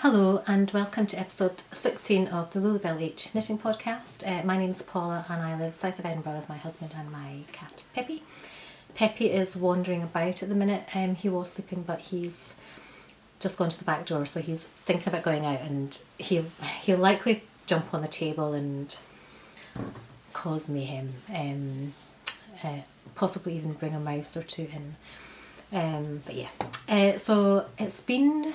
Hello and welcome to episode 16 of the Lulabelle H Knitting Podcast. My name is Paula and I live south of Edinburgh with my husband and my cat Peppy. Peppy is wandering about at the minute. He was sleeping but he's just gone to the back door, so he's thinking about going out, and he'll likely jump on the table and cause mayhem, possibly even bring a mouse or two in. But yeah, so it's been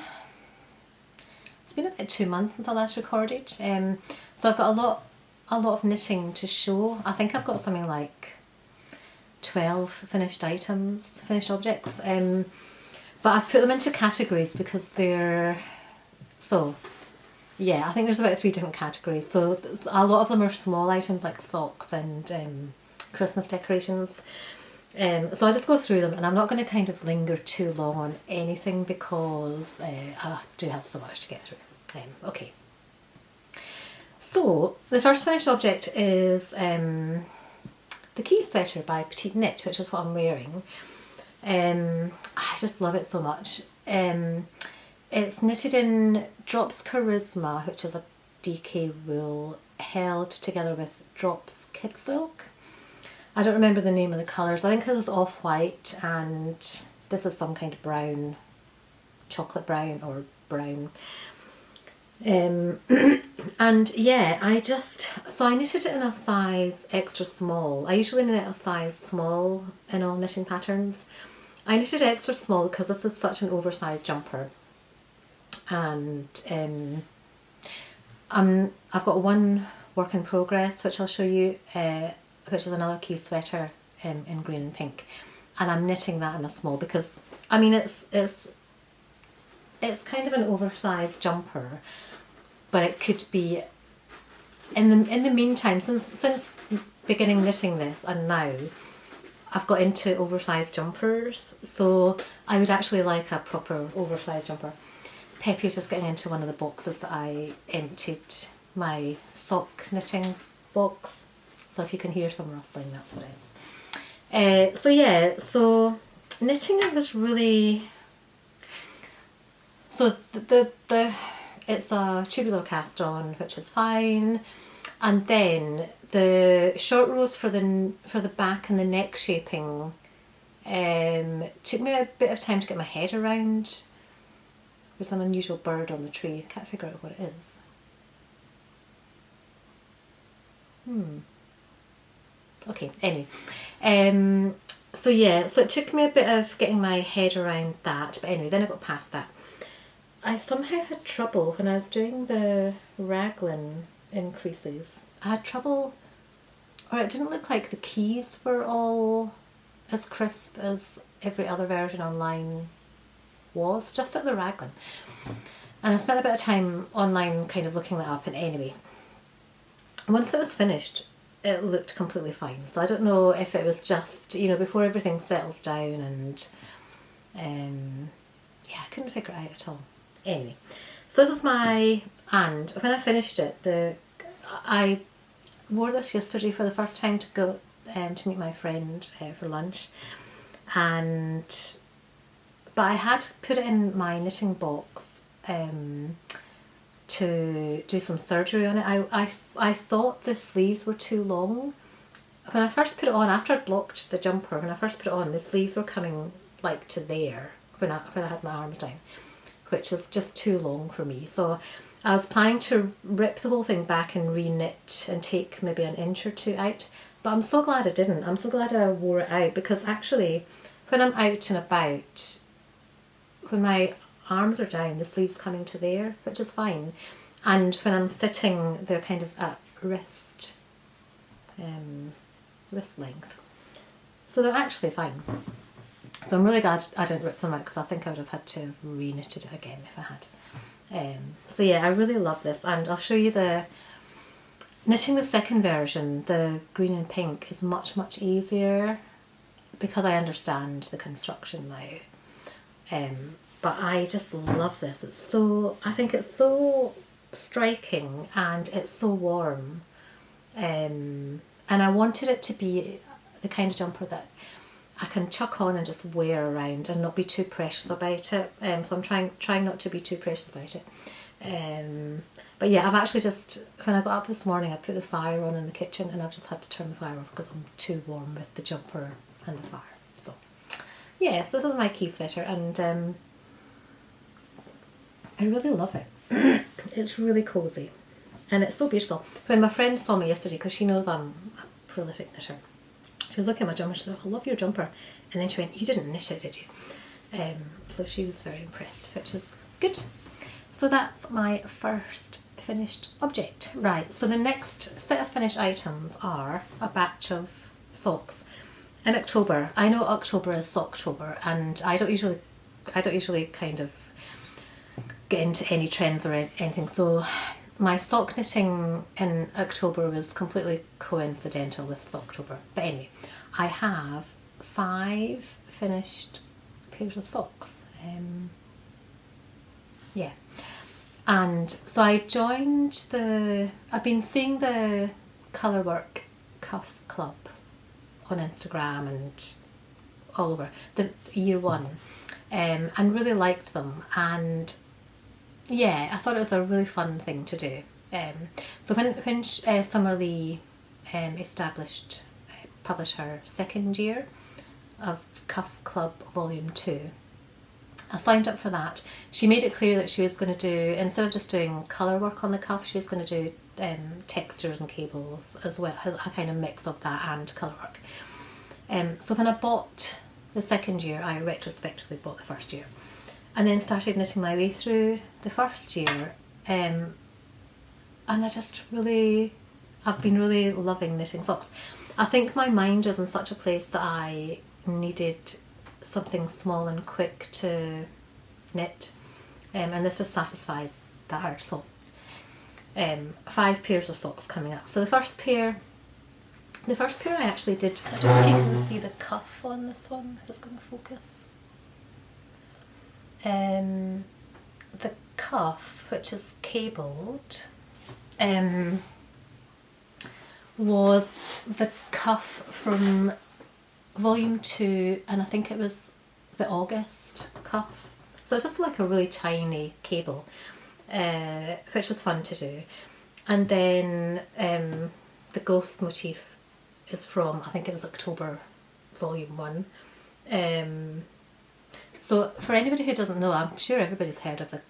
about 2 months since I last recorded, so I've got a lot of knitting to show. I think I've got something like 12 finished objects, but I've put them into categories because they're, so yeah, I think there's about 3 different categories. So a lot of them are small items like socks and Christmas decorations. So I'll just go through them, and I'm not going to kind of linger too long on anything because I do have so much to get through. Okay. So the first finished object is the Key Sweater by Petite Knit, which is what I'm wearing. I just love it so much. It's knitted in Drops Charisma, which is a DK wool held together with Drops Kid Silk. I don't remember the name of the colours. I think this is off-white and this is some kind of brown, chocolate brown or brown. And yeah, I knitted it in a size extra small. I usually knit a size small in all knitting patterns. I knitted extra small because this is such an oversized jumper. And I've got one work in progress which I'll show you, which is another Key Sweater in green and pink, and I'm knitting that in a small because I mean it's kind of an oversized jumper, but it could be in the meantime, since beginning knitting this and now I've got into oversized jumpers, so I would actually like a proper oversized jumper. Peppy's just getting into one of the boxes that I emptied, my sock knitting box. So if you can hear some rustling, that's what it is. So yeah, so knitting it was really, so it's a tubular cast on, which is fine, and then the short rows for the back and the neck shaping took me a bit of time to get my head around. There's an unusual bird on the tree. I can't figure out what it is. Okay, anyway, so yeah, so it took me a bit of getting my head around that, but anyway, then I got past that. I somehow had trouble when I was doing the raglan increases. I had trouble, or it didn't look like the keys were all as crisp as every other version online was, just at the raglan. And I spent a bit of time online kind of looking that up, and anyway, once it was finished, it looked completely fine. So I don't know if it was just, you know, before everything settles down, and yeah, I couldn't figure it out at all. Anyway, so this is and when I finished it, I wore this yesterday for the first time to go to meet my friend for lunch, but I had put it in my knitting box to do some surgery on it. I thought the sleeves were too long. When I first put it on, after I'd blocked the jumper, when I first put it on, the sleeves were coming like to there when I had my arms down, which was just too long for me. So I was planning to rip the whole thing back and re-knit and take maybe an inch or 2 out, but I'm so glad I didn't. I'm so glad I wore it out, because actually when I'm out and about, when my arms are down, the sleeves coming to there, which is fine, and when I'm sitting, they're kind of at wrist length, so they're actually fine. So I'm really glad I didn't rip them out, because I think I would have had to have re-knitted it again if I had. So yeah, I really love this, and I'll show you knitting the second version, the green and pink, is much easier because I understand the construction now. But I just love this. I think it's so striking and it's so warm. And I wanted it to be the kind of jumper that I can chuck on and just wear around and not be too precious about it. So I'm trying not to be too precious about it. But yeah, I've actually just, when I got up this morning, I put the fire on in the kitchen and I've just had to turn the fire off because I'm too warm with the jumper and the fire. So yeah, so this is my key sweater, and I really love it. It's really cosy and it's so beautiful. When my friend saw me yesterday, because she knows I'm a prolific knitter, she was looking at my jumper, she said, "I love your jumper," and then she went, "You didn't knit it, did you?" So she was very impressed, which is good. So that's my first finished object. Right, so the next set of finished items are a batch of socks. In October, I know October is Socktober, and I don't usually kind of get into any trends or anything, so my sock knitting in October was completely coincidental with Socktober. But anyway, I have 5 finished pairs of socks. Yeah, and so I joined I've been seeing the Colourwork Cuff Club on Instagram and all over, the year one, and really liked them, and yeah, I thought it was a really fun thing to do. So when Summer Lee published her second year of Cuff Club Volume 2, I signed up for that. She made it clear that she was going to do, instead of just doing colour work on the cuff, she was going to do textures and cables as well, a kind of mix of that and colour work. So when I bought the second year, I retrospectively bought the first year, and then started knitting my way through the first year, and I've been really loving knitting socks. I think my mind was in such a place that I needed something small and quick to knit, and this just satisfied that urge. So 5 pairs of socks coming up. So the first pair I actually did, I don't know if you can see the cuff on this one, if it's going to focus. The cuff, which is cabled, was the cuff from Volume 2, and I think it was the August cuff. So it's just like a really tiny cable, which was fun to do. And then the ghost motif is from, I think it was October Volume 1. So for anybody who doesn't know, I'm sure everybody's heard of the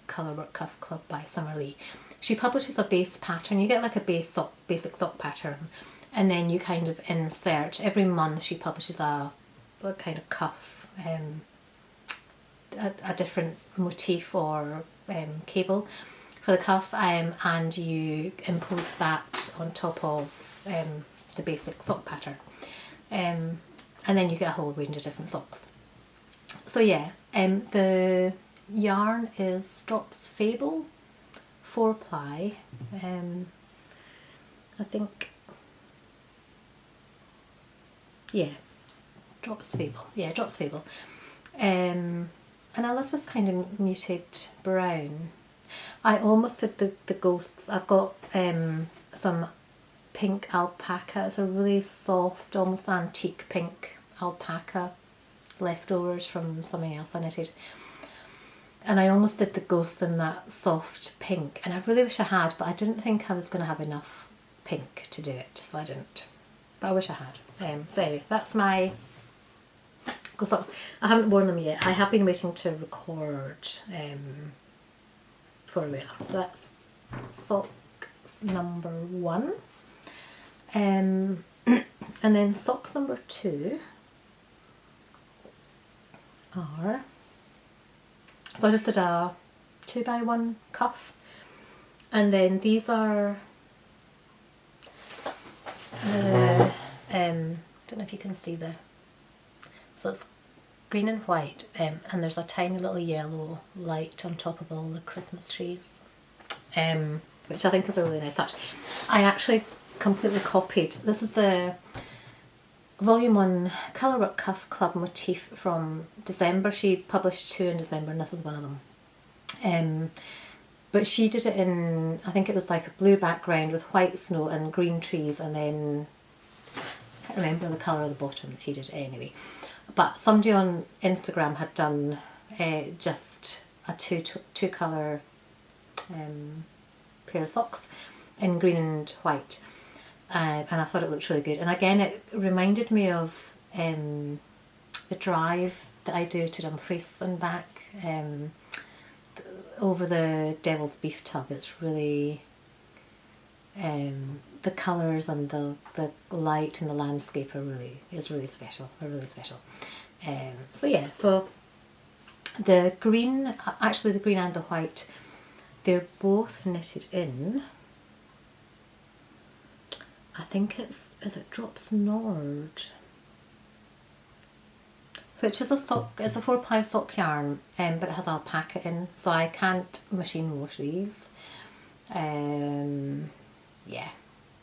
Colourwork Cuff Club by Summer Lee. She publishes a base pattern. You get like a basic sock pattern, and then you kind of insert, every month she publishes a kind of cuff, a different motif or cable for the cuff, and you impose that on top of the basic sock pattern, and then you get a whole range of different socks. So yeah, the yarn is Drops Fable 4-ply, I think, yeah, Drops Fable, and I love this kind of muted brown. I almost did the ghosts. I've got some pink alpaca. It's a really soft, almost antique pink alpaca, leftovers from something else I knitted, and I almost did the ghosts in that soft pink, and I really wish I had, but I didn't think I was going to have enough pink to do it, so I didn't, but I wish I had. So anyway, that's my ghost socks. I haven't worn them yet. I have been waiting to record before I wear them. So that's socks number 1, and then socks number 2 are, so I just did a 2x1 cuff, and then these are the, don't know if you can see so it's green and white, and there's a tiny little yellow light on top of all the Christmas trees, which I think is a really nice touch. I actually completely copied, this is the Volume 1 Colourwork Cuff Club motif from December. She published 2 in December, and this is one of them. But she did it in, I think it was like a blue background with white snow and green trees, and then I can't remember the colour of the bottom. She did it anyway. But somebody on Instagram had done just a two colour pair of socks in green and white, and I thought it looked really good. And again, it reminded me of the drive that I do to Dumfries and back, over the Devil's Beef Tub. It's really, the colours and the light and the landscape are really special. They're really special. So yeah, so the green, actually the green and the white, they're both knitted in, I think is it Drops Nord, which is a sock, it's a 4-ply sock yarn, but it has alpaca in, so I can't machine wash these. Yeah,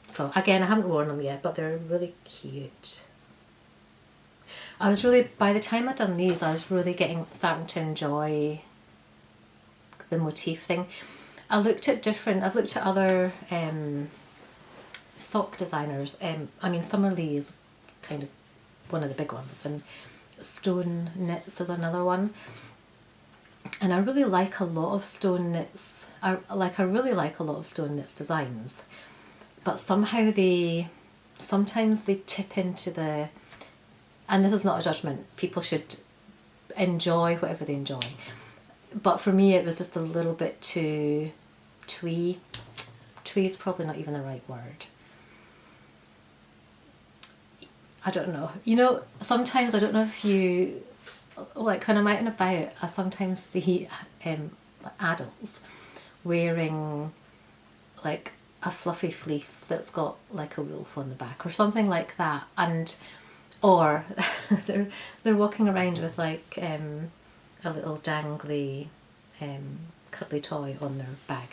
so again, I haven't worn them yet, but they're really cute. I was really, by the time I'd done these, I was really starting to enjoy the motif thing. I've looked at other sock designers. I mean, Summer Lee is kind of one of the big ones, and Stone Knits is another one. And I really like a lot of Stone Knits. I really like a lot of Stone Knits designs, but somehow sometimes they tip into the, and this is not a judgment, people should enjoy whatever they enjoy, but for me it was just a little bit too twee. Twee is probably not even the right word. I don't know. You know, sometimes, I don't know if you, like when I'm out and about, I sometimes see adults wearing like a fluffy fleece that's got like a wolf on the back or something like that, and or they're walking around with like a little dangly cuddly toy on their bag,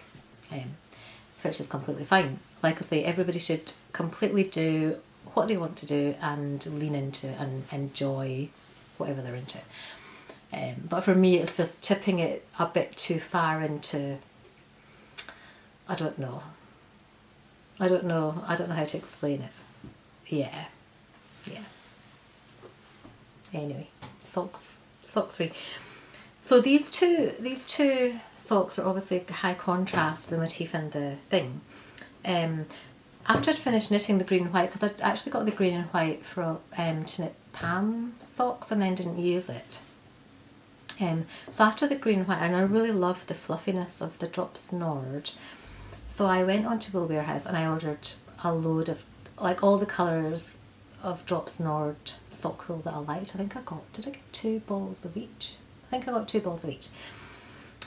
which is completely fine. Like I say, everybody should completely do what they want to do and lean into and enjoy whatever they're into. But for me, it's just tipping it a bit too far into, I don't know how to explain it. Yeah. Anyway, socks 3. So these two socks are obviously high contrast, the motif and the thing. After I'd finished knitting the green and white, because I'd actually got the green and white to knit Pam socks and then didn't use it. So after the green and white, and I really loved the fluffiness of the Drops Nord, so I went on to Wool Warehouse and I ordered a load of, like, all the colours of Drops Nord sock wool that I liked. I think did I get 2 balls of each? I think I got 2 balls of each.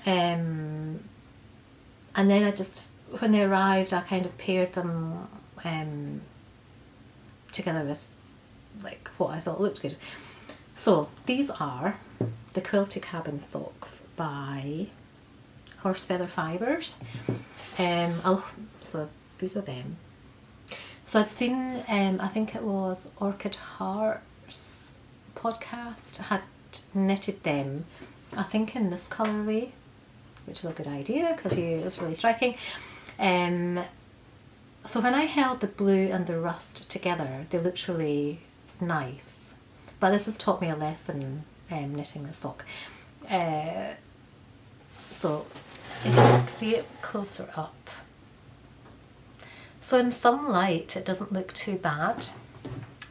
And then I just, when they arrived, I kind of paired them together with like what I thought looked good. So these are the Quilty Cabin socks by Horsefeather Fibres. So these are them. So I'd seen, I think it was Orchid Hearts podcast had knitted them, I think in this colourway, which is a good idea because it's really striking. So when I held the blue and the rust together, they looked really nice. But this has taught me a lesson knitting the sock. So if you can see it closer up. So in some light it doesn't look too bad,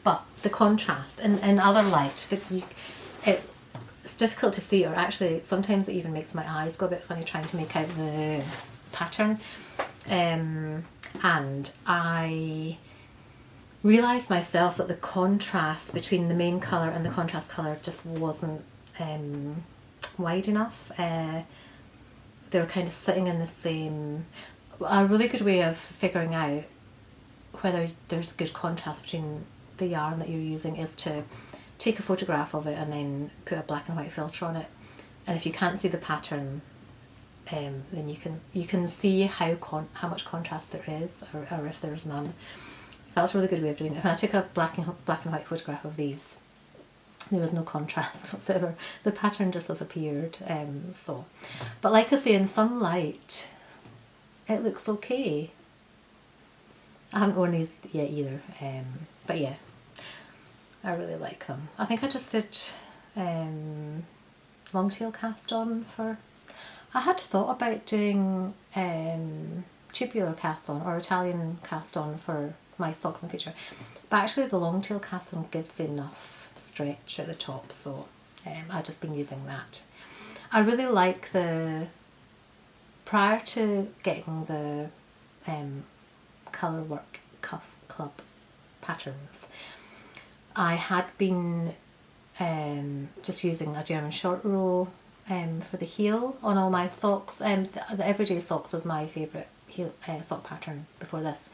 but the contrast in other light, it's difficult to see, or actually sometimes it even makes my eyes go a bit funny trying to make out the pattern. And I realised myself that the contrast between the main colour and the contrast colour just wasn't wide enough. They were kind of sitting in the same. A really good way of figuring out whether there's good contrast between the yarn that you're using is to take a photograph of it and then put a black and white filter on it. And if you can't see the pattern, then you can see how much contrast there is, or if there's none. So that's a really good way of doing it. When I took a black and white photograph of these, there was no contrast whatsoever. The pattern just disappeared. But like I say, in some light, it looks okay. I haven't worn these yet either, but yeah, I really like them. I think I just did long tail cast on for, I had thought about doing tubular cast on or Italian cast on for my socks in future, but actually the long tail cast on gives enough stretch at the top, so I've just been using that. I really like prior to getting the colour work cuff club patterns, I had been just using a German short row for the heel on all my socks. The everyday socks is my favourite heel sock pattern before this,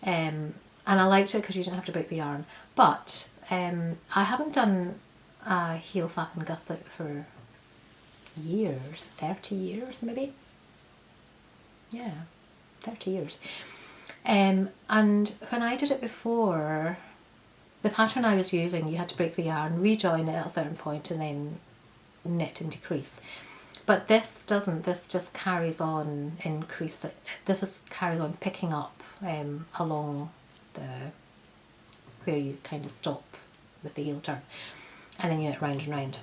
and I liked it because you didn't have to break the yarn. But I haven't done a heel flap and gusset for years, 30 years maybe. Yeah, 30 years. And when I did it before, the pattern I was using, you had to break the yarn, rejoin it at a certain point and then knit and decrease. But this doesn't, this just carries on increase. This carries on picking up along where you kind of stop with the heel turn, and then you knit round and round.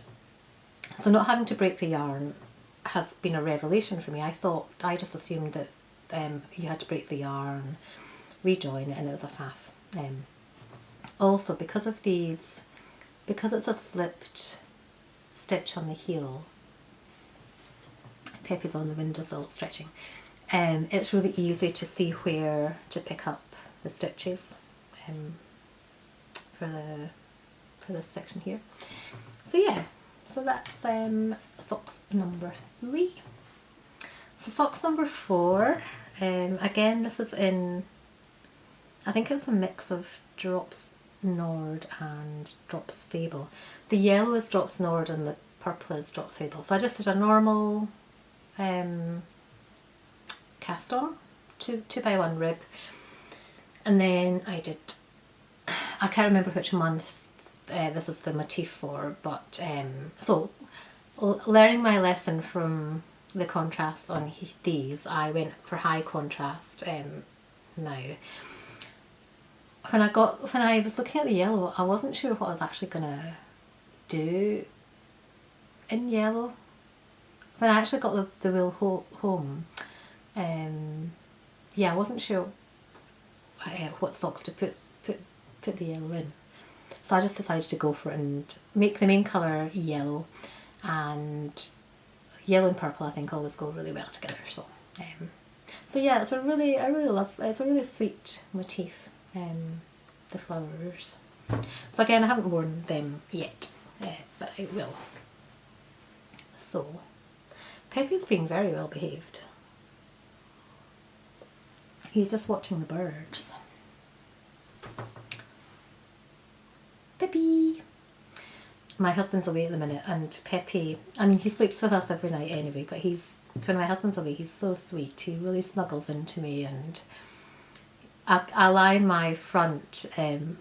So not having to break the yarn has been a revelation for me. I just assumed that you had to break the yarn, rejoin it, and it was a faff. Also, because of these, because it's a slipped stitch on the heel, Pepe's on the windowsill stretching, it's really easy to see where to pick up the stitches for this section here. So yeah, so that's socks number 3. So socks number 4, again this is in, I think it's a mix of Drops Nord and Drops Fable. The yellow is Drops Nord and the purple is Drops Fable. So I just did a normal cast on, 2x1 rib, and then I did, I can't remember which month this is the motif for, but so learning my lesson from the contrast on these, I went for high contrast now. When I was looking at the yellow, I wasn't sure what I was actually gonna do in yellow. When I actually got the wool home, yeah, I wasn't sure what socks to put the yellow in. So I just decided to go for it and make the main colour yellow, and yellow and purple I think always go really well together. So yeah, it's I really love, it's a really sweet motif, the flowers. So again, I haven't worn them yet, but I will. So Pepe's being very well behaved. He's just watching the birds. Pepe! My husband's away at the minute, and Pepe, I mean, he sleeps with us every night anyway, but when my husband's away, he's so sweet. He really snuggles into me, and I lie in my front and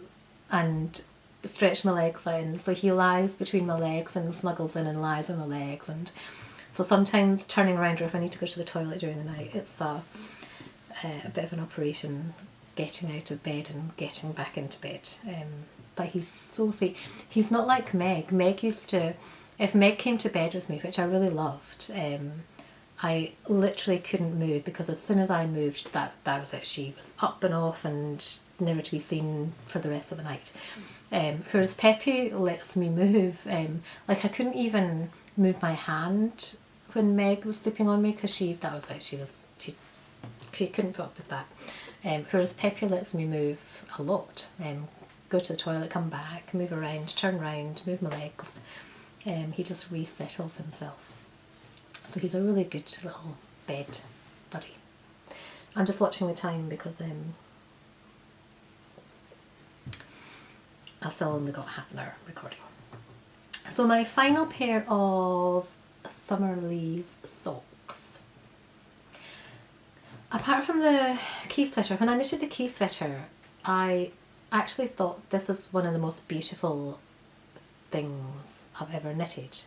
stretch my legs out, so he lies between my legs and snuggles in and lies on my legs. And so sometimes turning around, or if I need to go to the toilet during the night, it's a bit of an operation getting out of bed and getting back into bed. But he's so sweet. He's not like Meg. Meg used to, if Meg came to bed with me, which I really loved, I literally couldn't move, because as soon as I moved, that was it. She was up and off and never to be seen for the rest of the night. Whereas Pepe lets me move. Like I couldn't even move my hand when Meg was sleeping on me, because that was it. She couldn't put up with that. Whereas Pepe lets me move a lot. Go to the toilet, come back, move around, turn around, move my legs. He just resettles himself. So he's a really good little bed buddy. I'm just watching the time because I've still only got half an hour recording. So my final pair of Summerlee's socks. Apart from the key sweater, when I knitted the key sweater, I actually thought this is one of the most beautiful things I've ever knitted.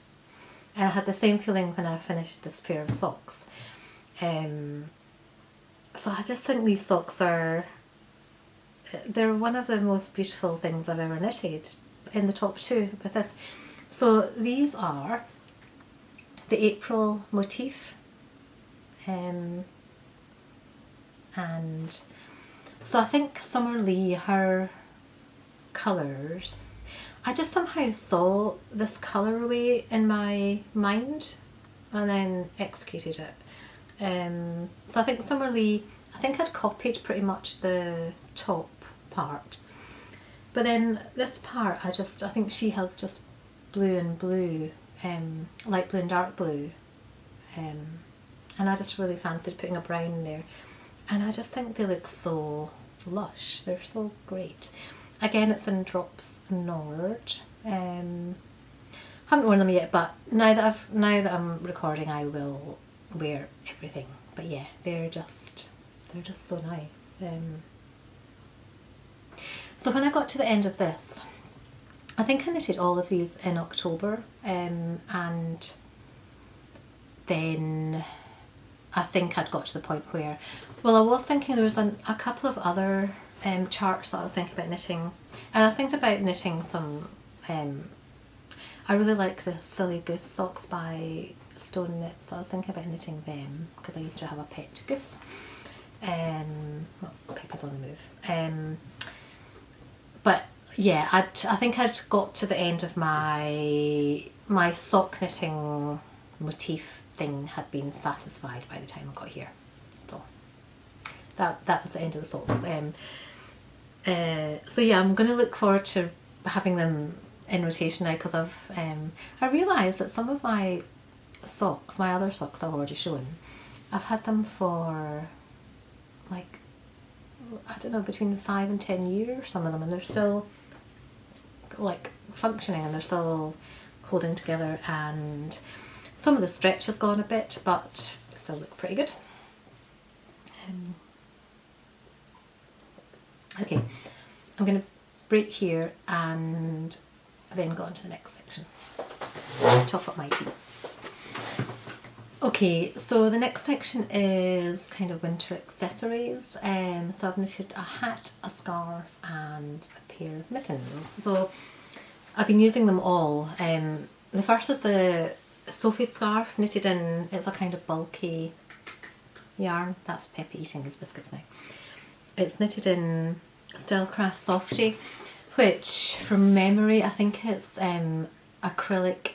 And I had the same feeling when I finished this pair of socks. So I just think these socks they're one of the most beautiful things I've ever knitted, in the top 2 with this. So these are the April motif And so I think Summer Lee, her colours, I just somehow saw this colourway in my mind and then executed it. So I think Summer Lee, I think I'd copied pretty much the top part, but then this part I think she has just blue and blue, light blue and dark blue, and I just really fancied putting a brown in there, and I just think they look so lush, they're so great. Again, it's in Drops Nord. Haven't worn them yet, but now that I'm recording, I will wear everything. But yeah, they're just so nice. So when I got to the end of this, I think I knitted all of these in October, and then I think I'd got to the point where, well, I was thinking there was a couple of other charts that I was thinking about knitting, and I was thinking about knitting some, I really like the Silly Goose socks by Stone Knits, so I was thinking about knitting them because I used to have a pet goose. Well, Peppa's on the move. But yeah, I think I'd got to the end of my sock knitting motif thing had been satisfied by the time I got here. So that was the end of the socks. So yeah, I'm going to look forward to having them in rotation now, because I realised that some of my socks, my other socks I've already shown, I've had them for like, I don't know, between 5 and 10 years, some of them, and they're still like functioning and they're still holding together, and some of the stretch has gone a bit, but still look pretty good. Okay, I'm going to break here and then go on to the next section. Top up my tea. Okay, so the next section is kind of winter accessories. So I've knitted a hat, a scarf and a pair of mittens. So I've been using them all. The first is the Sophie Scarf, knitted in, it's a kind of bulky yarn. That's Peppa eating his biscuits now. It's knitted in Stellcraft Softy, which from memory I think it's acrylic.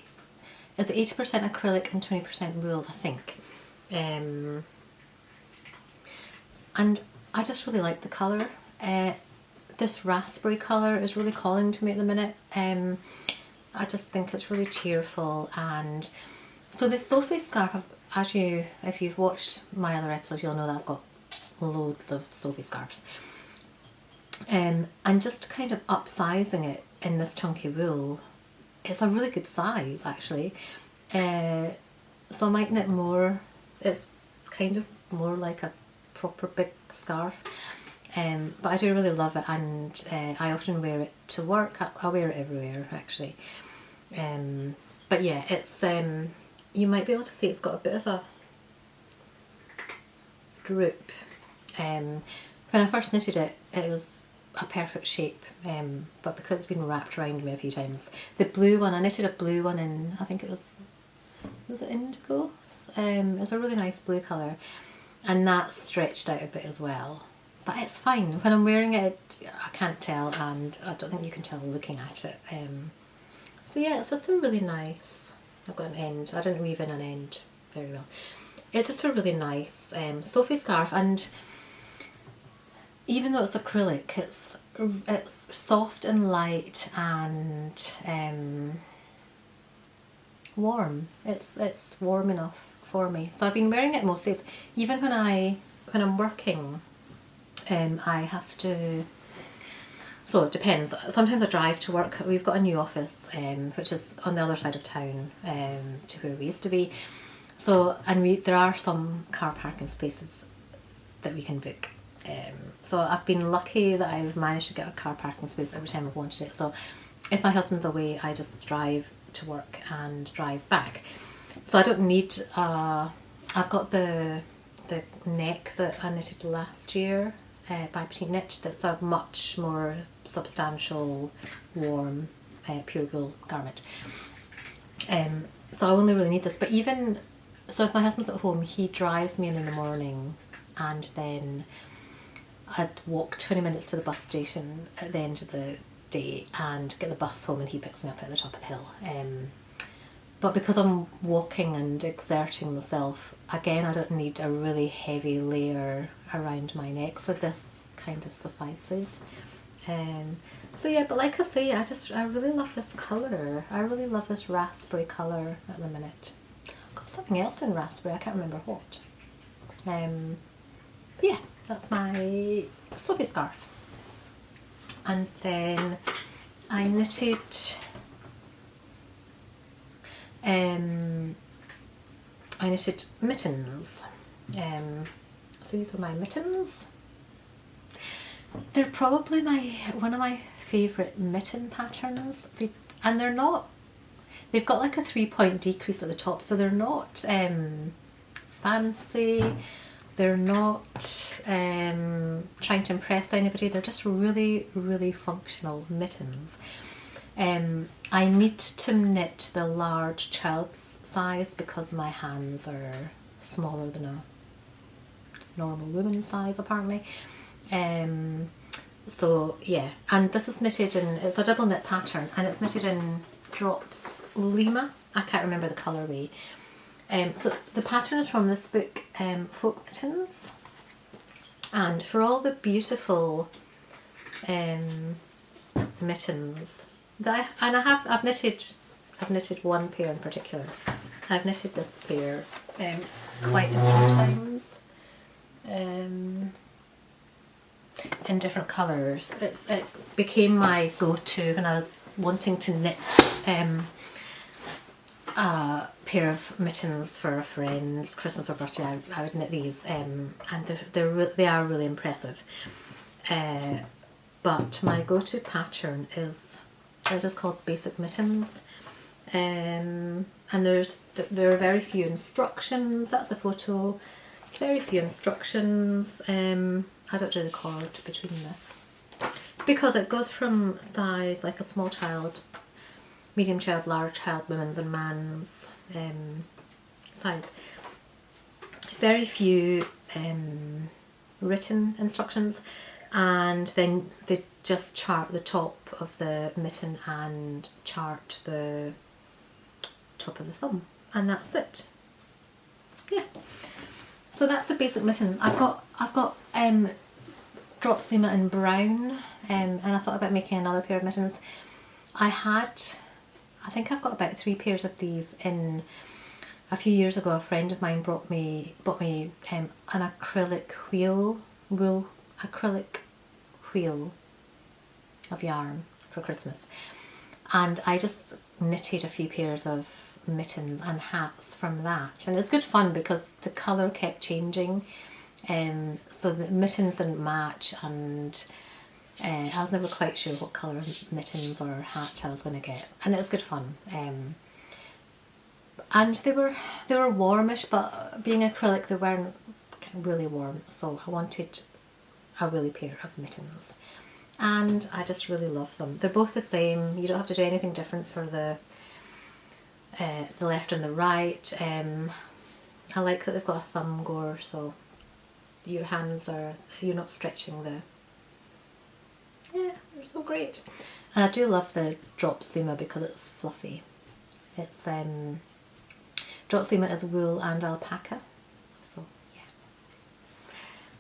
It's 80% acrylic and 20% wool, I think. And I just really like the colour. This raspberry colour is really calling to me at the minute. I just think it's really cheerful. And so the Sophie Scarf, if you've watched my other episodes, you'll know that I've got loads of Sophie Scarves. And just kind of upsizing it in this chunky wool, it's a really good size actually. So I might knit more. It's kind of more like a proper big scarf. But I do really love it, and I often wear it to work. I wear it everywhere actually. But yeah, it's you might be able to see it's got a bit of a droop. When I first knitted it, it was a perfect shape, but because it's been wrapped around me a few times. The blue one, I knitted a blue one in, I think it was it indigo? It's a really nice blue colour, and that stretched out a bit as well. But it's fine. When I'm wearing it, I can't tell, and I don't think you can tell looking at it. So yeah, it's just a really nice, I've got an end, I didn't weave in an end very well. It's just a really nice Sophie Scarf, and even though it's acrylic, it's soft and light and warm. It's warm enough for me. So I've been wearing it most days. Even when I'm working, I have to. So it depends. Sometimes I drive to work. We've got a new office, which is on the other side of town, to where we used to be. So there are some car parking spaces that we can book. So I've been lucky that I've managed to get a car parking space every time I've wanted it. So if my husband's away, I just drive to work and drive back. So I don't need, I've got the neck that I knitted last year by Petite Knit. That's a much more substantial, warm, pure wool garment. So I only really need this, but even So if my husband's at home, he drives me in the morning, and then I'd walk 20 minutes to the bus station at the end of the day and get the bus home, and he picks me up at the top of the hill. But because I'm walking and exerting myself, again, I don't need a really heavy layer around my neck, so this kind of suffices. So yeah, but like I say, I really love this colour. I really love this raspberry colour at the minute. I've got something else in raspberry, I can't remember what. Yeah, that's my Sophie Scarf. And then I knitted mittens. So these are my mittens. They're probably one of my favourite mitten patterns, and they're not, they've got like a 3-point decrease at the top, so they're not fancy, they're not trying to impress anybody, they're just really, really functional mittens. I need to knit the large child's size because my hands are smaller than a normal woman's size apparently. So yeah, and this is knitted in, it's a double knit pattern, and it's knitted in Drops Lima. I can't remember the colourway. So the pattern is from this book, Folk Mittens, and for all the beautiful mittens that I've knitted one pair in particular. I've knitted this pair quite a few times. In different colours. It became my go-to when I was wanting to knit a pair of mittens for a friend's Christmas or birthday. I would knit these, and they are really impressive. But my go-to pattern they're just called Basic Mittens, and there are very few instructions. That's a photo. Very few instructions. I don't do the cord between them because it goes from size like a small child, medium child, large child, women's and man's size. Very few written instructions, and then they just chart the top of the mitten and chart the top of the thumb, and that's it. Yeah. So that's the Basic Mittens. I've got Drops Lima in brown, and I thought about making another pair of mittens. I think I've got about 3 pairs of these in. A few years ago, a friend of mine bought me an acrylic wool wheel of yarn for Christmas, and I just knitted a few pairs of mittens and hats from that, and it's good fun because the colour kept changing, so the mittens didn't match, and I was never quite sure what colour mittens or hat I was going to get, and it was good fun. And they were warmish, but being acrylic they weren't really warm, so I wanted a woolly pair of mittens, and I just really love them. They're both the same, you don't have to do anything different for the left and the right. I like that they've got a thumb gore, so your hands you're not stretching they're so great. And I do love the Drops Lima because it's fluffy. It's Drops Lima is wool and alpaca, so yeah.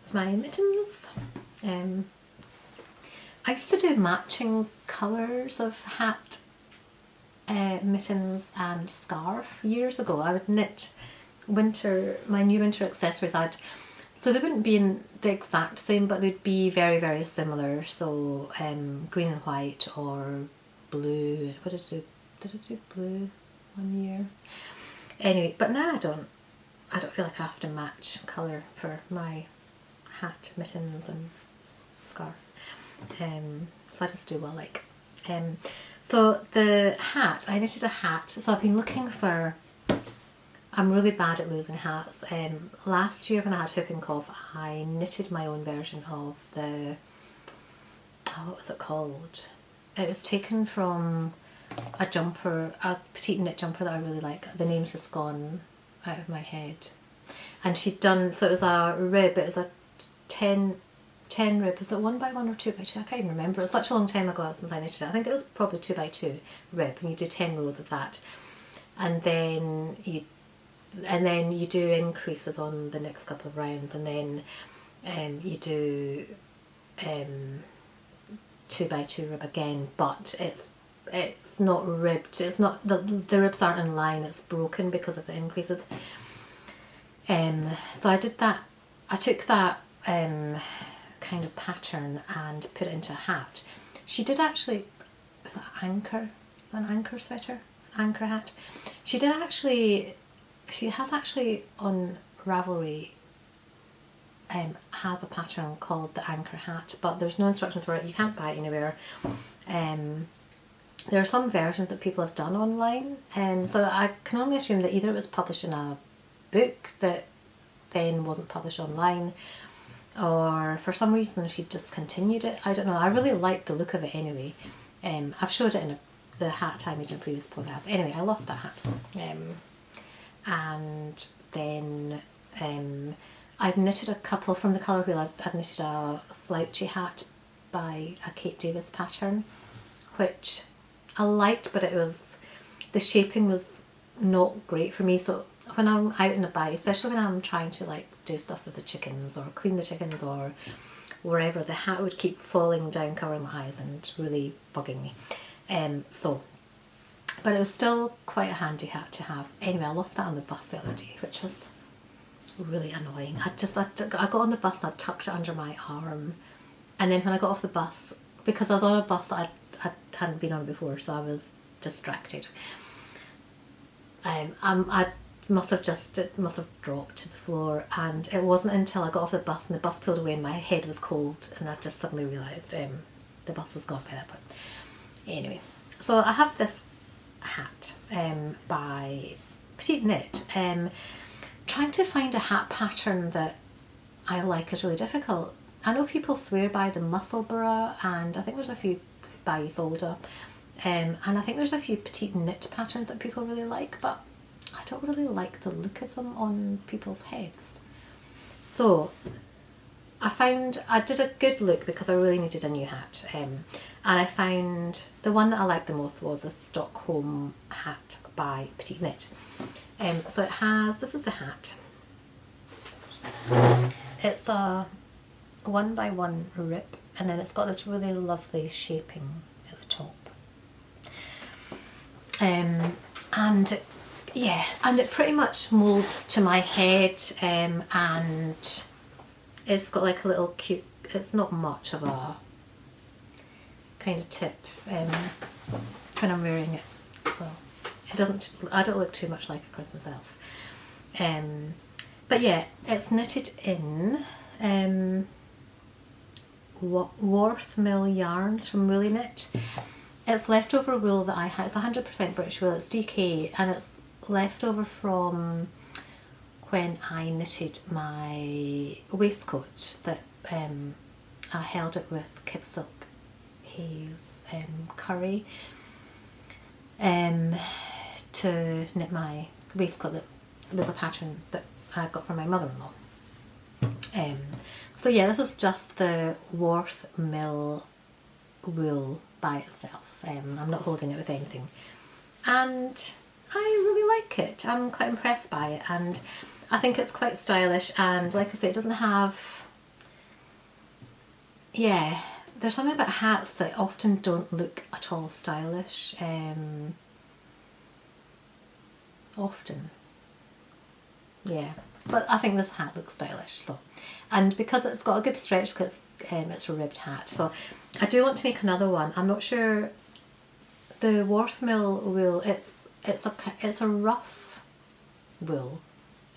It's my mittens. I used to do matching colours of hat, mittens and scarf years ago. I would knit my new winter accessories. So they wouldn't be in the exact same, but they'd be very, very similar. So green and white or blue. What did I do? Did I do blue one year? Anyway, but now I don't feel like I have to match colour for my hat, mittens and scarf. So I just do what I like. So the hat, I knitted a hat. So I've been looking for, I'm really bad at losing hats. Last year when I had whooping cough, I knitted my own version of what was it called? It was taken from a petite knit jumper that I really like. The name's just gone out of my head. And she'd done, so it was a rib, it was a 10 rib, was it 1x1 or 2x2? I can't even remember. It was such a long time ago since I knitted it. I think it was probably 2x2 rib, and you do 10 rows of that. And then you do increases on the next couple of rounds, and then you do 2x2 rib again, but it's not ribbed. It's not, the ribs aren't in line, it's broken because of the increases. So I did that. I took that kind of pattern and put it into a hat. She did actually, was it an anchor sweater? Anchor hat. She has actually on Ravelry has a pattern called the anchor hat, but there's no instructions for it. You can't buy it anywhere. There are some versions that people have done online, so I can only assume that either it was published in a book that then wasn't published online, or for some reason she discontinued it. I don't know. I really like the look of it anyway. I've showed it in the hat I made in a previous podcast. Anyway, I lost that hat. And then I've knitted a couple from the colour wheel. I've knitted a slouchy hat by a Kate Davis pattern, which I liked, but the shaping was not great for me. So when I'm out and about, especially when I'm trying to like do stuff with the chickens or clean the chickens or wherever, the hat would keep falling down, covering my eyes and really bugging me. But it was still quite a handy hat to have. Anyway, I lost that on the bus the other day, which was really annoying. I got on the bus and I tucked it under my arm, and then when I got off the bus, because I was on a bus that I hadn't been on before, so I was distracted. I must have dropped to the floor, and it wasn't until I got off the bus and the bus pulled away and my head was cold, and I just suddenly realised the bus was gone by that point. Anyway, so I have this hat by Petite Knit. Trying to find a hat pattern that I like is really difficult. I know people swear by the Musselburgh, and I think there's a few by Isolde, and I think there's a few Petite Knit patterns that people really like, but I don't really like the look of them on people's heads. So I did a good look because I really needed a new hat, and I found the one that I liked the most was a Stockholm hat by Petite Knit. So it has, this is the hat. It's a 1x1 rip, and then it's got this really lovely shaping at the top. And it pretty much molds to my head, and it's got like a little cute, it's not much of a kind of tip when I'm wearing it, so I don't look too much like a Christmas elf. But yeah, it's knitted in Worth Mill yarns from Woolly Knit. It's leftover wool that I had. It's 100% British wool. It's DK, and it's leftover from when I knitted my waistcoat that I held it with Kid Silk Hayes curry to knit my waistcoat that was a pattern that I got from my mother-in-law. So yeah, this is just the Worth Mill wool by itself. I'm not holding it with anything, and I really like it. I'm quite impressed by it, and I think it's quite stylish, and like I say, it doesn't have, there's something about hats that often don't look at all stylish, often, but I think this hat looks stylish. So, and because it's got a good stretch, because it's a ribbed hat, so I do want to make another one. I'm not sure. The Worth Mill wool, it's a rough wool.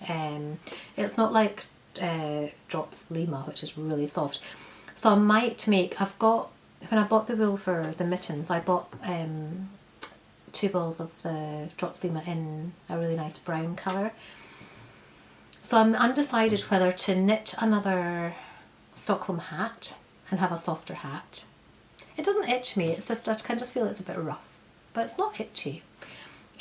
It's not like Drops Lima, which is really soft. So I might make, when I bought the wool for the mittens, I bought 2 balls of the Drops Lima in a really nice brown colour. So I'm undecided whether to knit another Stockholm hat and have a softer hat. It doesn't itch me, it's just, I kind of feel it's a bit rough, but it's not itchy.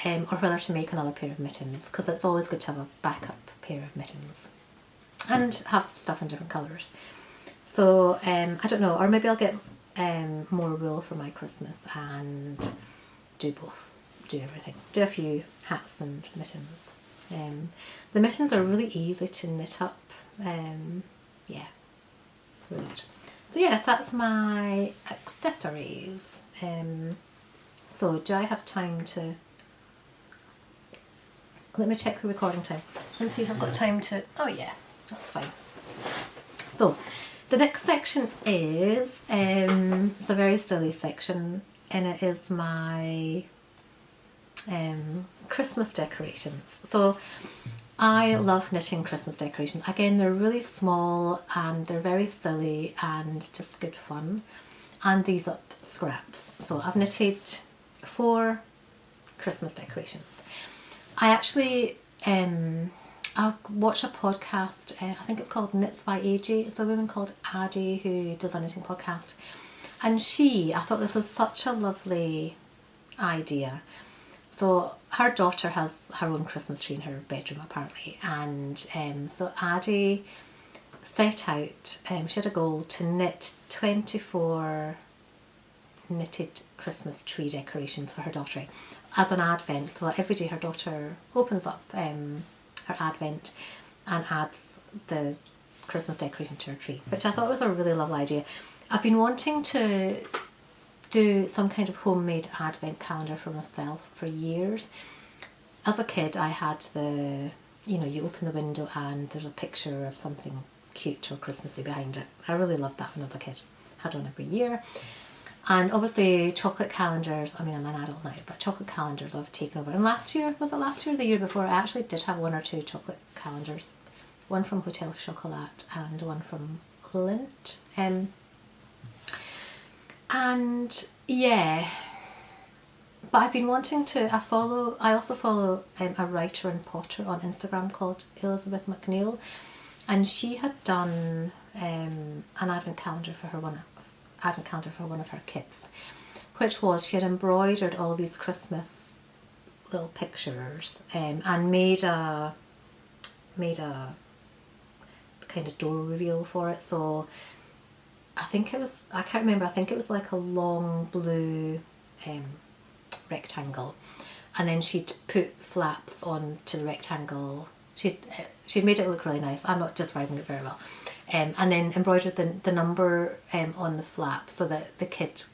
or whether to make another pair of mittens, because it's always good to have a backup pair of mittens and have stuff in different colours. So I don't know, or maybe I'll get more wool for my Christmas and do both, do everything, do a few hats and mittens. The mittens are really easy to knit up, yeah, really good. So yes, that's my accessories. So do I have time to, let me check the recording time and see if I've got time to, oh yeah, that's fine. So the next section is, it's a very silly section, and it is my Christmas decorations. So I love knitting Christmas decorations. Again, they're really small and they're very silly and just good fun. And these up scraps. So I've knitted 4 Christmas decorations. I actually I watched a podcast, I think it's called Knits by AJ. It's a woman called Addie who does a knitting podcast. And I thought this was such a lovely idea. So her daughter has her own Christmas tree in her bedroom apparently, and so Addie set out, she had a goal to knit 24 knitted Christmas tree decorations for her daughter as an advent. So every day her daughter opens up her advent and adds the Christmas decoration to her tree, which I thought was a really lovely idea. I've been wanting to do some kind of homemade advent calendar for myself for years. As a kid I had the, you know, you open the window and there's a picture of something cute or Christmassy behind it. I really loved that when I was a kid. Had one every year. And obviously chocolate calendars, I mean I'm an adult now, but chocolate calendars I've taken over. And last year, was it last year or the year before, I actually did have 1 or 2 chocolate calendars. One from Hotel Chocolat and one from Lindt. And yeah, but I've been wanting to, I also follow a writer and potter on Instagram called Elizabeth McNeil, and she had done an advent calendar for one of her kids, which was, she had embroidered all these Christmas little pictures and made a kind of door reveal for it. So I think it was, I can't remember, I think it was like a long blue rectangle, and then she'd put flaps onto the rectangle. She'd made it look really nice. I'm not describing it very well. And then embroidered the number on the flap so that the kid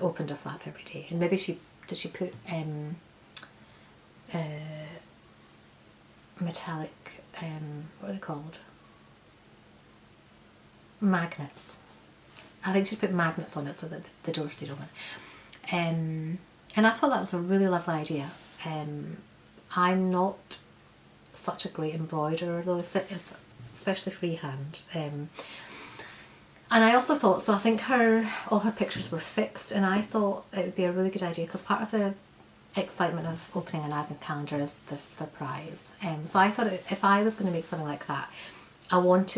opened a flap every day. And maybe she put metallic, what are they called? Magnets. I think she put magnets on it so that the door stayed open. And I thought that was a really lovely idea. I'm not such a great embroiderer though, it's especially freehand. And I also thought, so I think all her pictures were fixed, and I thought it would be a really good idea because part of the excitement of opening an advent calendar is the surprise. So I thought if I was going to make something like that, I would want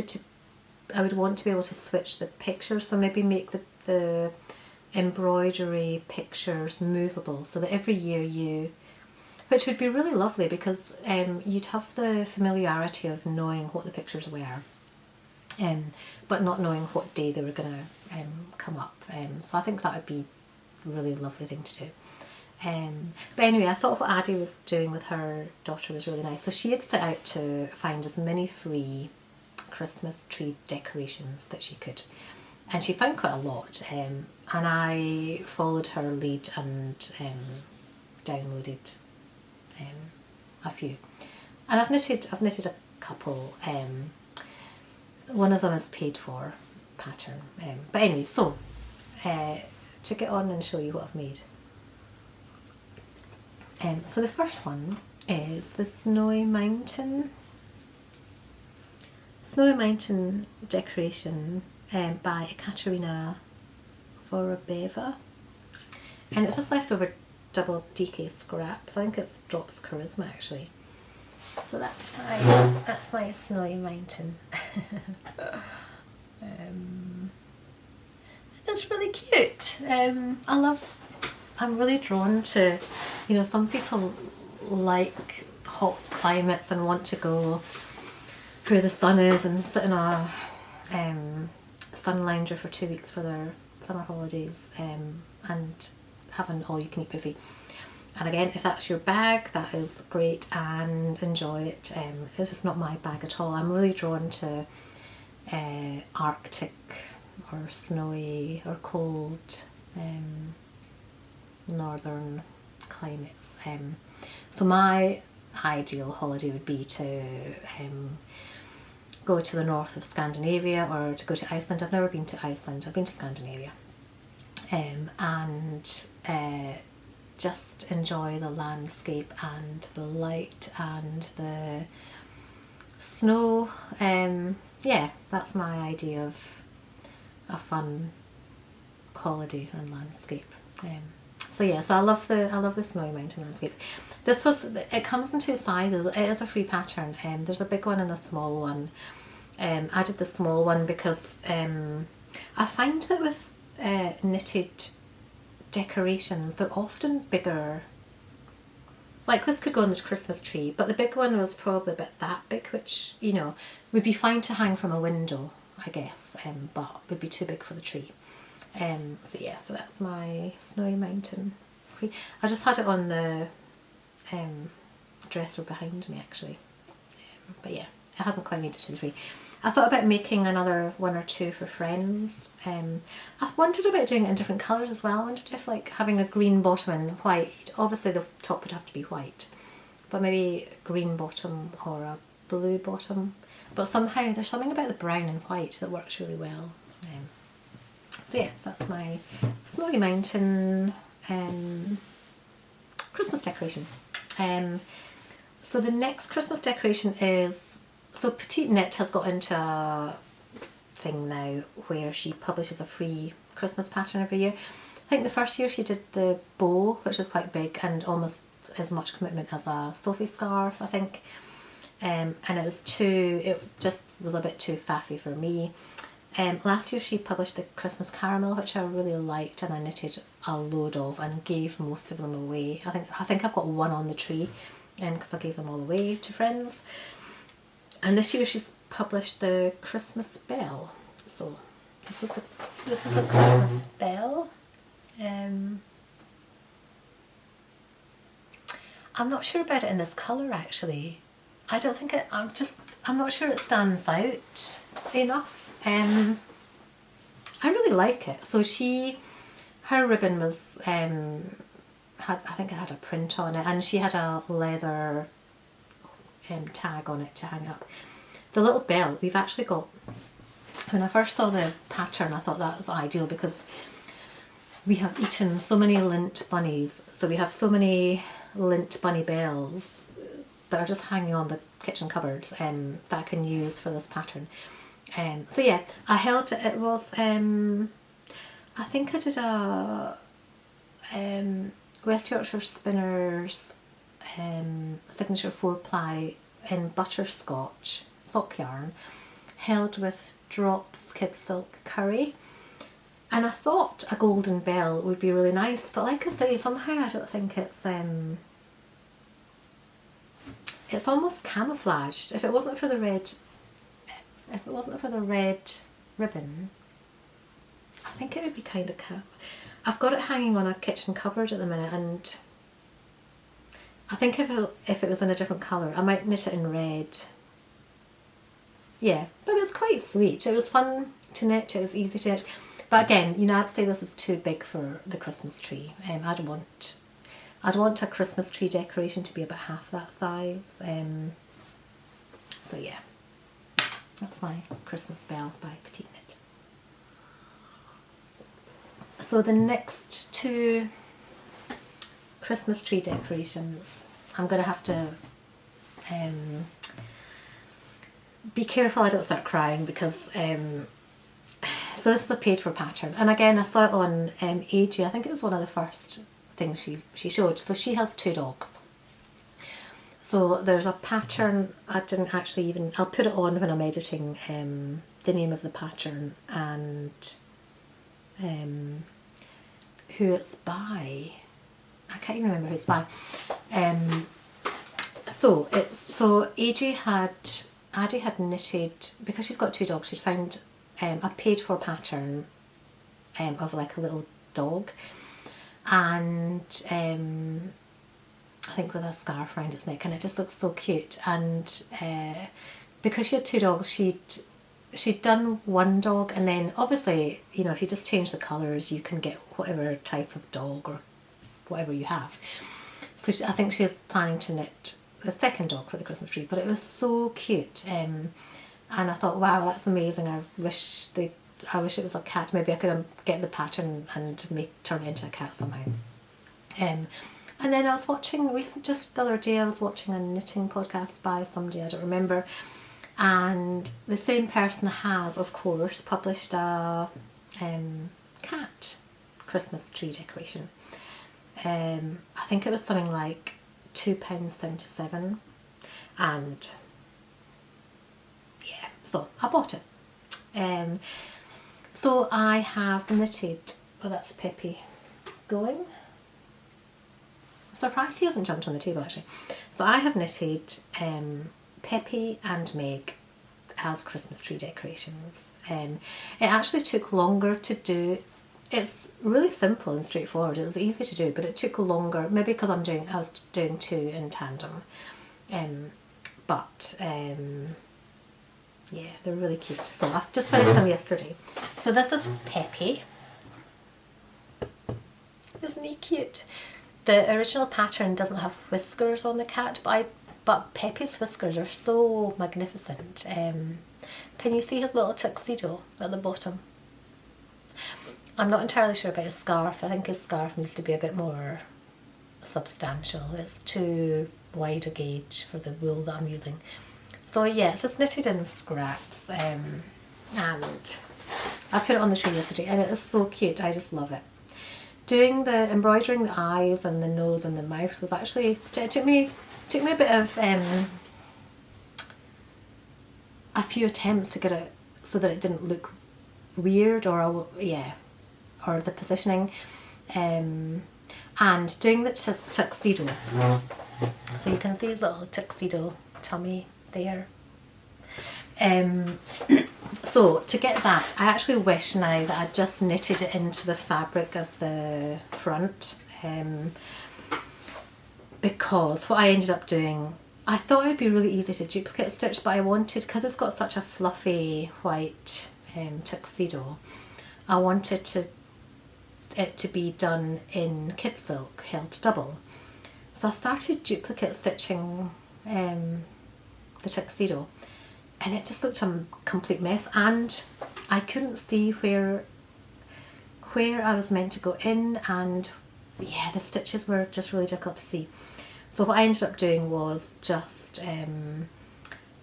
to be able to switch the pictures, so maybe make the embroidery pictures movable so that every year which would be really lovely because you'd have the familiarity of knowing what the pictures were, but not knowing what day they were going to come up. So I think that would be a really lovely thing to do. But anyway, I thought what Addie was doing with her daughter was really nice. So she had set out to find as many free Christmas tree decorations that she could, and she found quite a lot, and I followed her lead and downloaded a few, and I've knitted a couple. One of them is paid for pattern, but anyway, so to get on and show you what I've made. So the first one is the Snowy Mountain decoration by Katerina Vorobeva, and it's just leftover double DK scraps. I think it's Drops Charisma actually. So that's my Snowy Mountain. It's really cute. I'm really drawn to, you know, some people like hot climates and want to go where the sun is and sit in a sun lounger for 2 weeks for their summer holidays, and have an all-you-can-eat buffet. And again, if that's your bag, that is great and enjoy it. It's just not my bag at all. I'm really drawn to Arctic or snowy or cold northern climates. So my ideal holiday would be to go to the north of Scandinavia or to go to Iceland. I've never been to Iceland, I've been to Scandinavia. And just enjoy the landscape and the light and the snow. Yeah, that's my idea of a fun holiday and landscape. So yeah, so I love the snowy mountain landscape. It comes in 2 sizes. It is a free pattern. There's a big one and a small one. I did the small one because I find that with knitted decorations, they're often bigger. Like this could go on the Christmas tree, but the big one was probably about that big, which, you know, would be fine to hang from a window, I guess, but would be too big for the tree. So yeah, so that's my snowy mountain. I just had it on the dresser behind me actually, but yeah, it hasn't quite made it to the tree. I thought about making another 1 or 2 for friends. I wondered about doing it in different colours as well. I wondered if like having a green bottom and white, obviously the top would have to be white, but maybe green bottom or a blue bottom. But somehow there's something about the brown and white that works really well. So yeah, so that's my snowy mountain Christmas decoration. So the next Christmas decoration is, so Petite Knit has got into a thing now where she publishes a free Christmas pattern every year. I think the first year she did the bow, which was quite big and almost as much commitment as a Sophie Scarf, I think. And it just was a bit too faffy for me. Last year she published the Christmas Caramel, which I really liked, and I knitted a load of and gave most of them away. I think I've got one on the tree because I gave them all away to friends. And this year she's published the Christmas Bell. So this is a Christmas bell. I'm not sure about it in this colour actually. I don't think I'm not sure it stands out enough. I really like it. So her ribbon was, I think it had a print on it, and she had a leather tag on it to hang up. The little bell, we've actually got, when I first saw the pattern I thought that was ideal because we have eaten so many Lindt bunnies, so we have so many Lindt bunny bells that are just hanging on the kitchen cupboards that I can use for this pattern. So yeah, I held it was I think I did a West Yorkshire Spinners signature 4-ply in butterscotch sock yarn, held with Drops Kid Silk Curry, and I thought a golden bell would be really nice, but like I say, somehow I don't think it's almost camouflaged. If it wasn't for the red ribbon, I think it would be kind of I've got it hanging on a kitchen cupboard at the minute, and I think if it was in a different colour I might knit it in red. Yeah, but it's quite sweet. It was fun to knit, it was easy to knit, but again, you know, I'd say this is too big for the Christmas tree. I'd want a Christmas tree decoration to be about half that size. So yeah, that's my Christmas bell by Petite Knit. So the next 2 Christmas tree decorations, I'm going to have to be careful I don't start crying because so this is a paid for pattern, and again I saw it on AG. I think it was one of the first things she showed. So she has 2 dogs. So there's a pattern, I didn't actually even, I'll put it on when I'm editing the name of the pattern and who it's by. I can't even remember who it's by. so Addie had knitted, because she's got 2 dogs, she'd found a paid for pattern of like a little dog, and I think with a scarf around its neck, and it just looks so cute. And because she had 2 dogs, she'd done 1 dog, and then obviously, you know, if you just change the colours, you can get whatever type of dog or whatever you have. So I think she was planning to knit the 2nd dog for the Christmas tree, but it was so cute, and I thought, wow, that's amazing. I wish it was a cat. Maybe I could get the pattern and turn it into a cat somehow. And then I was watching just the other day, I was watching a knitting podcast by somebody, I don't remember, and the same person has, of course, published a cat Christmas tree decoration. I think it was something like £2.77, and yeah, so I bought it. So I have knitted, oh, that's Peppy going. I'm surprised he hasn't jumped on the table actually. So I have knitted Peppy and Meg as Christmas tree decorations. It actually took longer to do. It's really simple and straightforward. It was easy to do, but it took longer. Maybe because I was doing 2 in tandem. Yeah, they're really cute. So I've just finished them yesterday. So this is Peppy. Isn't he cute? The original pattern doesn't have whiskers on the cat, but Peppy's whiskers are so magnificent. Can you see his little tuxedo at the bottom? I'm not entirely sure about his scarf. I think his scarf needs to be a bit more substantial. It's too wide a gauge for the wool that I'm using. So yeah, it's just knitted in scraps, and I put it on the tree yesterday, and it is so cute. I just love it. Embroidering the eyes and the nose and the mouth was actually, it took me a bit of a few attempts to get it so that it didn't look weird, or the positioning, and doing the tuxedo. So you can see his little tuxedo tummy there. So to get that, I actually wish now that I'd just knitted it into the fabric of the front, because what I ended up doing, I thought it would be really easy to duplicate stitch, but I wanted, because it's got such a fluffy white tuxedo, I wanted it to be done in kid silk held double. So I started duplicate stitching the tuxedo, and it just looked a complete mess, and I couldn't see where I was meant to go in, and yeah, the stitches were just really difficult to see. So what I ended up doing was just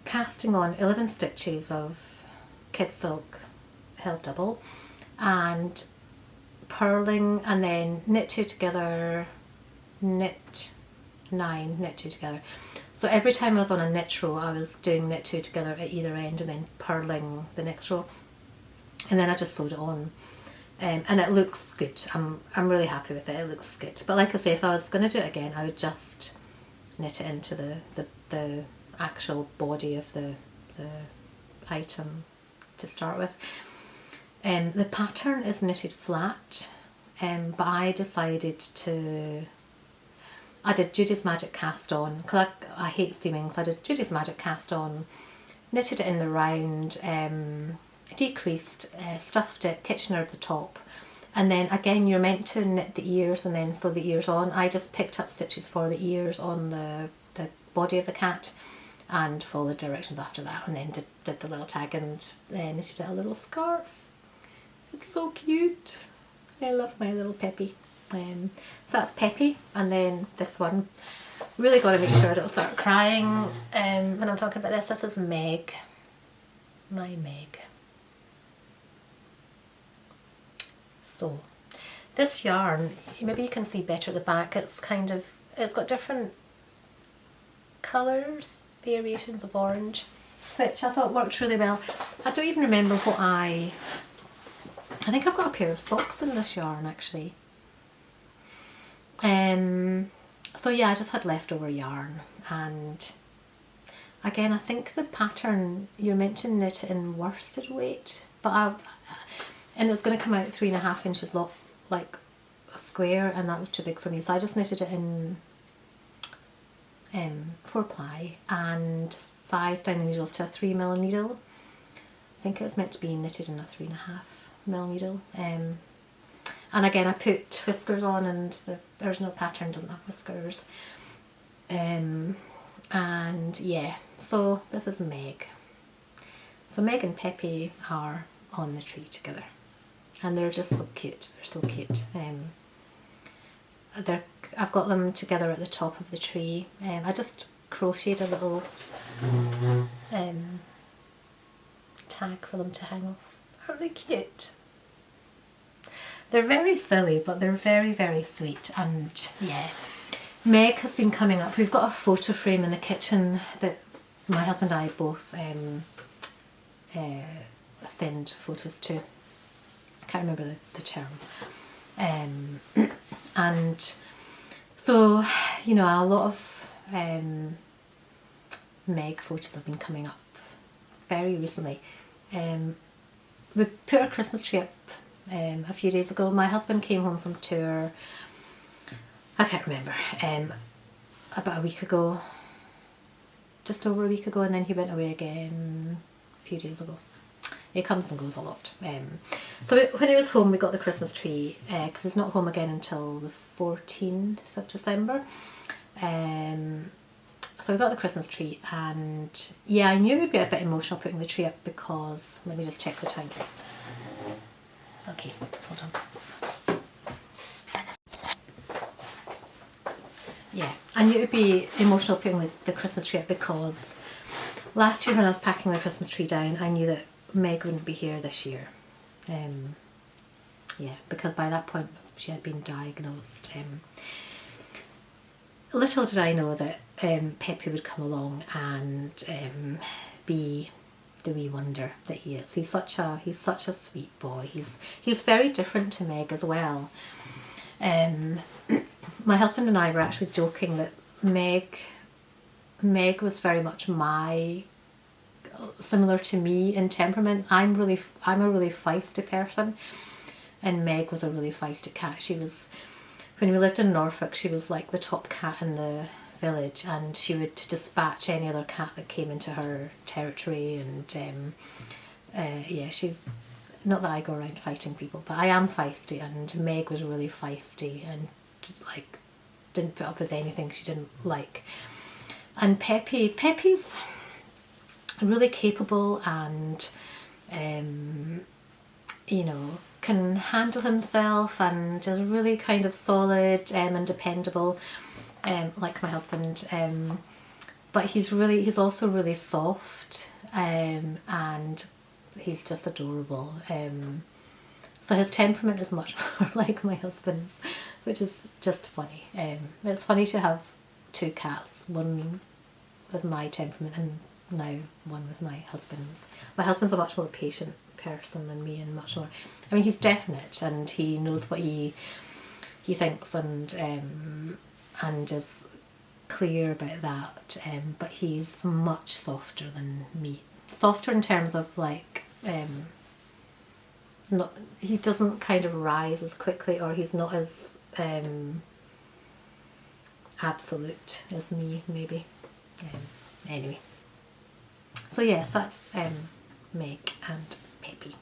casting on 11 stitches of kid silk held double, and purling, and then knit 2 together, knit 9, knit 2 together. So every time I was on a knit row, I was doing knit 2 together at either end and then purling the next row, and then I just sewed it on, and it looks good. I'm really happy with it. It looks good. But like I say, if I was going to do it again, I would just knit it into the actual body of the item to start with. The pattern is knitted flat, but I decided I did Judy's Magic Cast On, because I hate seaming, so I did Judy's Magic Cast On, knitted it in the round, decreased, stuffed it, Kitchener at the top, and then again you're meant to knit the ears and then sew the ears on. I just picked up stitches for the ears on the body of the cat and followed directions after that, and then did the little tag and knitted a little scarf. It's so cute. I love my little Peppy. So that's Peppy, and then this one, really got to make sure I don't start crying when I'm talking about this. This is Meg, my Meg. So this yarn, maybe you can see better at the back, it's got different colours, variations of orange, which I thought worked really well. I don't even remember what I think I've got a pair of socks in this yarn actually. So yeah, I just had leftover yarn, and again, I think the pattern, you're meant to knit it in worsted weight, and it's going to come out 3.5 inches long, like a square, and that was too big for me, so I just knitted it in 4-ply and sized down the needles to a 3mm needle. I think it was meant to be knitted in a 3.5mm needle. And again, I put whiskers on, and the original pattern doesn't have whiskers. And yeah, so this is Meg. So Meg and Peppy are on the tree together, and they're just so cute. They're so cute. I've got them together at the top of the tree. I just crocheted a little tag for them to hang off. Aren't they cute? They're very silly, but they're very, very sweet. And yeah, Meg has been coming up. We've got a photo frame in the kitchen that my husband and I both send photos to. I can't remember the term. And so, you know, a lot of Meg photos have been coming up very recently. We put our Christmas tree up a few days ago. My husband came home from tour, I can't remember, about a week ago, just over a week ago, and then he went away again a few days ago. He comes and goes a lot. So when he was home, we got the Christmas tree, because he's not home again until the 14th of December. So we got the Christmas tree, and yeah, I knew it would be a bit emotional putting the tree up because, let me just check the time. Okay, hold on. Yeah, I knew it would be emotional putting the Christmas tree up because last year when I was packing the Christmas tree down, I knew that Meg wouldn't be here this year. Yeah, because by that point she had been diagnosed. Little did I know that Peppy would come along and be the wee wonder that he is. He's such a sweet boy. He's very different to Meg as well. My husband and I were actually joking that Meg was very much similar to me in temperament. I'm a really feisty person, and Meg was a really feisty cat. When we lived in Norfolk, she was like the top cat in the village, and she would dispatch any other cat that came into her territory. And yeah, not that I go around fighting people, but I am feisty, and Meg was really feisty and like didn't put up with anything she didn't like. And Peppy's really capable and you know, can handle himself and is really kind of solid and dependable, like my husband, but he's also really soft, and he's just adorable. So his temperament is much more like my husband's, which is just funny. It's funny to have two cats, one with my temperament and now one with my husband's. My husband's a much more patient person than me, and much more, I mean, he's definite and he knows what he thinks, and is clear about that, but he's much softer than me. Softer in terms of like, he doesn't kind of rise as quickly, or he's not as absolute as me, maybe. Anyway, so yes, that's Meg and Peppy.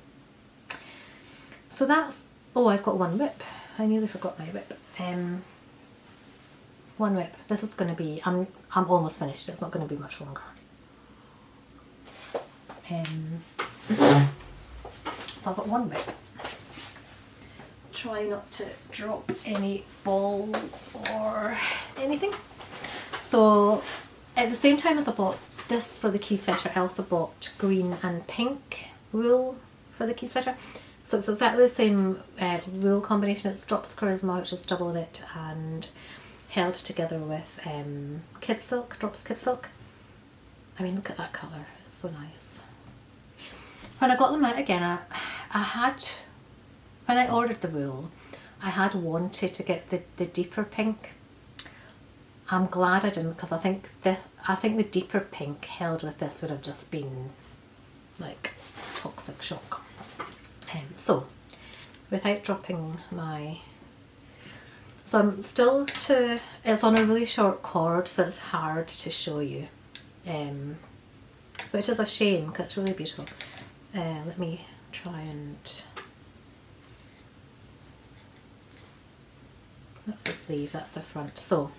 So that's, oh, I've got one whip. I nearly forgot my whip. One whip. This is going to be, I'm almost finished. It's not going to be much longer. So I've got one whip. Try not to drop any balls or anything. So at the same time as I bought this for the key sweater, I also bought green and pink wool for the key sweater. So it's exactly the same wool combination. It's Drops Charisma, which is double knit and held together with kid silk, Drops Kid Silk. I mean, look at that colour, it's so nice. When I got them out again, when I ordered the wool, I had wanted to get the deeper pink, I'm glad I didn't, because I think the deeper pink held with this would have just been like toxic shock. So without dropping my, so I'm still it's on a really short cord, so it's hard to show you, which is a shame because it's really beautiful. Let me try and, that's the sleeve, that's the front. So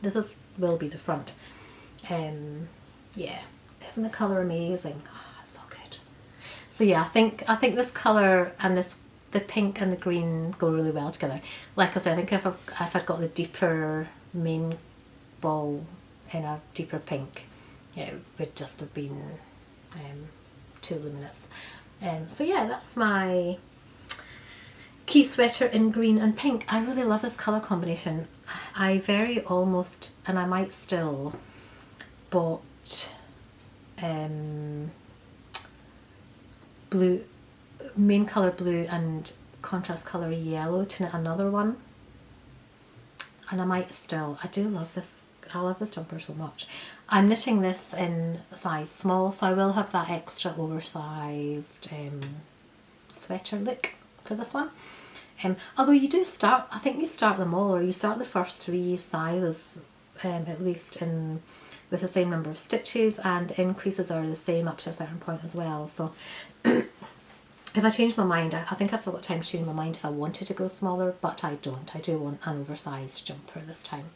this will be the front. Yeah, isn't the colour amazing? Oh, it's so good. So yeah, I think this colour and the pink and the green go really well together. Like I said, I think if I'd got the deeper main ball in a deeper pink, it would just have been too luminous. So yeah, that's my key sweater in green and pink. I really love this colour combination. I very almost, and I might still, bought blue, main colour blue and contrast colour yellow to knit another one. And I might still, I do love this, I love this jumper so much. I'm knitting this in size small, so I will have that extra oversized sweater look for this one. Although you do start, I think you start them all, or you start the first 3 sizes at least with the same number of stitches, and the increases are the same up to a certain point as well. So if I change my mind, I think I've still got time to change my mind if I wanted to go smaller, but I don't. I do want an oversized jumper this time.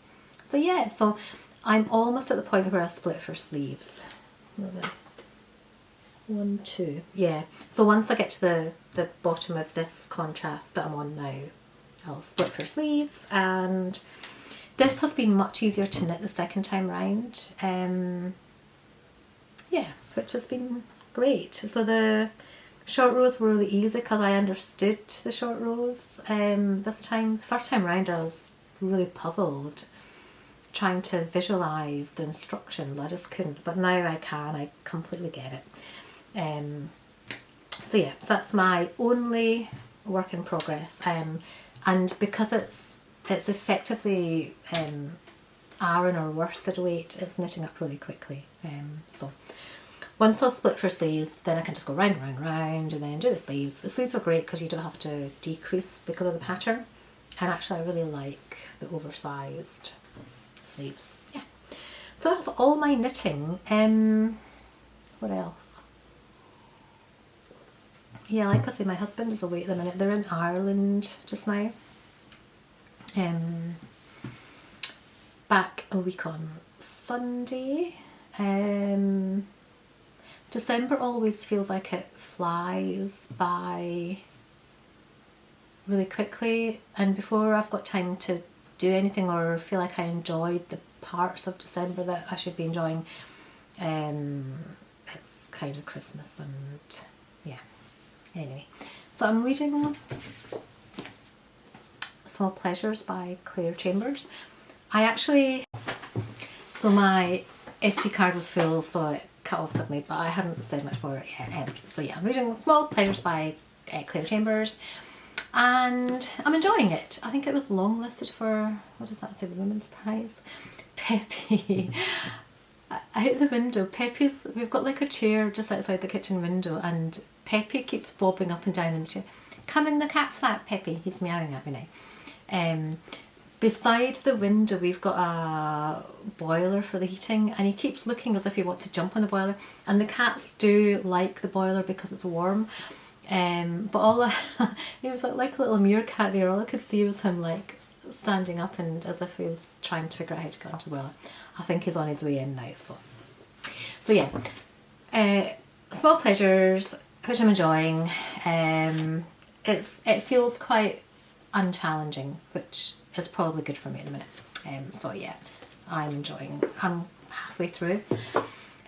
So yeah, so I'm almost at the point where I split for sleeves. 1, 2, yeah. So once I get to the bottom of this contrast that I'm on now, I'll split for sleeves, and this has been much easier to knit the second time round. Yeah, which has been great. So the short rows were really easy because I understood the short rows this time. The first time round I was really puzzled trying to visualise the instructions. I just couldn't, but now I can. I completely get it. So yeah, so that's my only work in progress, and because it's effectively Aran or worsted weight, it's knitting up really quickly. So once I'll split for sleeves, then I can just go round, round, round, and then do the sleeves. The sleeves are great because you don't have to decrease because of the pattern, and actually I really like the oversized sleeves. Yeah, so that's all my knitting. What else? Yeah, like I say, my husband is away at the minute. They're in Ireland just now. Back a week on Sunday. December always feels like it flies by really quickly, and before I've got time to do anything or feel like I enjoyed the parts of December that I should be enjoying, it's kind of Christmas, and yeah. Anyway, so I'm reading Small Pleasures by Claire Chambers. So my SD card was full, so it cut off suddenly, but I hadn't said much more yet. So yeah, I'm reading Small Pleasures by Claire Chambers, and I'm enjoying it. I think it was longlisted for, what does that say, the Women's Prize? Peppy. Out the window, Peppy's, we've got like a chair just outside the kitchen window, and Peppy keeps bobbing up and down in the chair. Come in the cat flap, Peppy. He's meowing at me now. Beside the window we've got a boiler for the heating, and he keeps looking as if he wants to jump on the boiler, and the cats do like the boiler because it's warm. But he was like a little meerkat there. All I could see was him like standing up and as if he was trying to figure out how to get onto the boiler. I think he's on his way in now, so yeah. Small Pleasures, which I'm enjoying. It feels quite unchallenging, which is probably good for me at the minute. So yeah, I'm halfway through.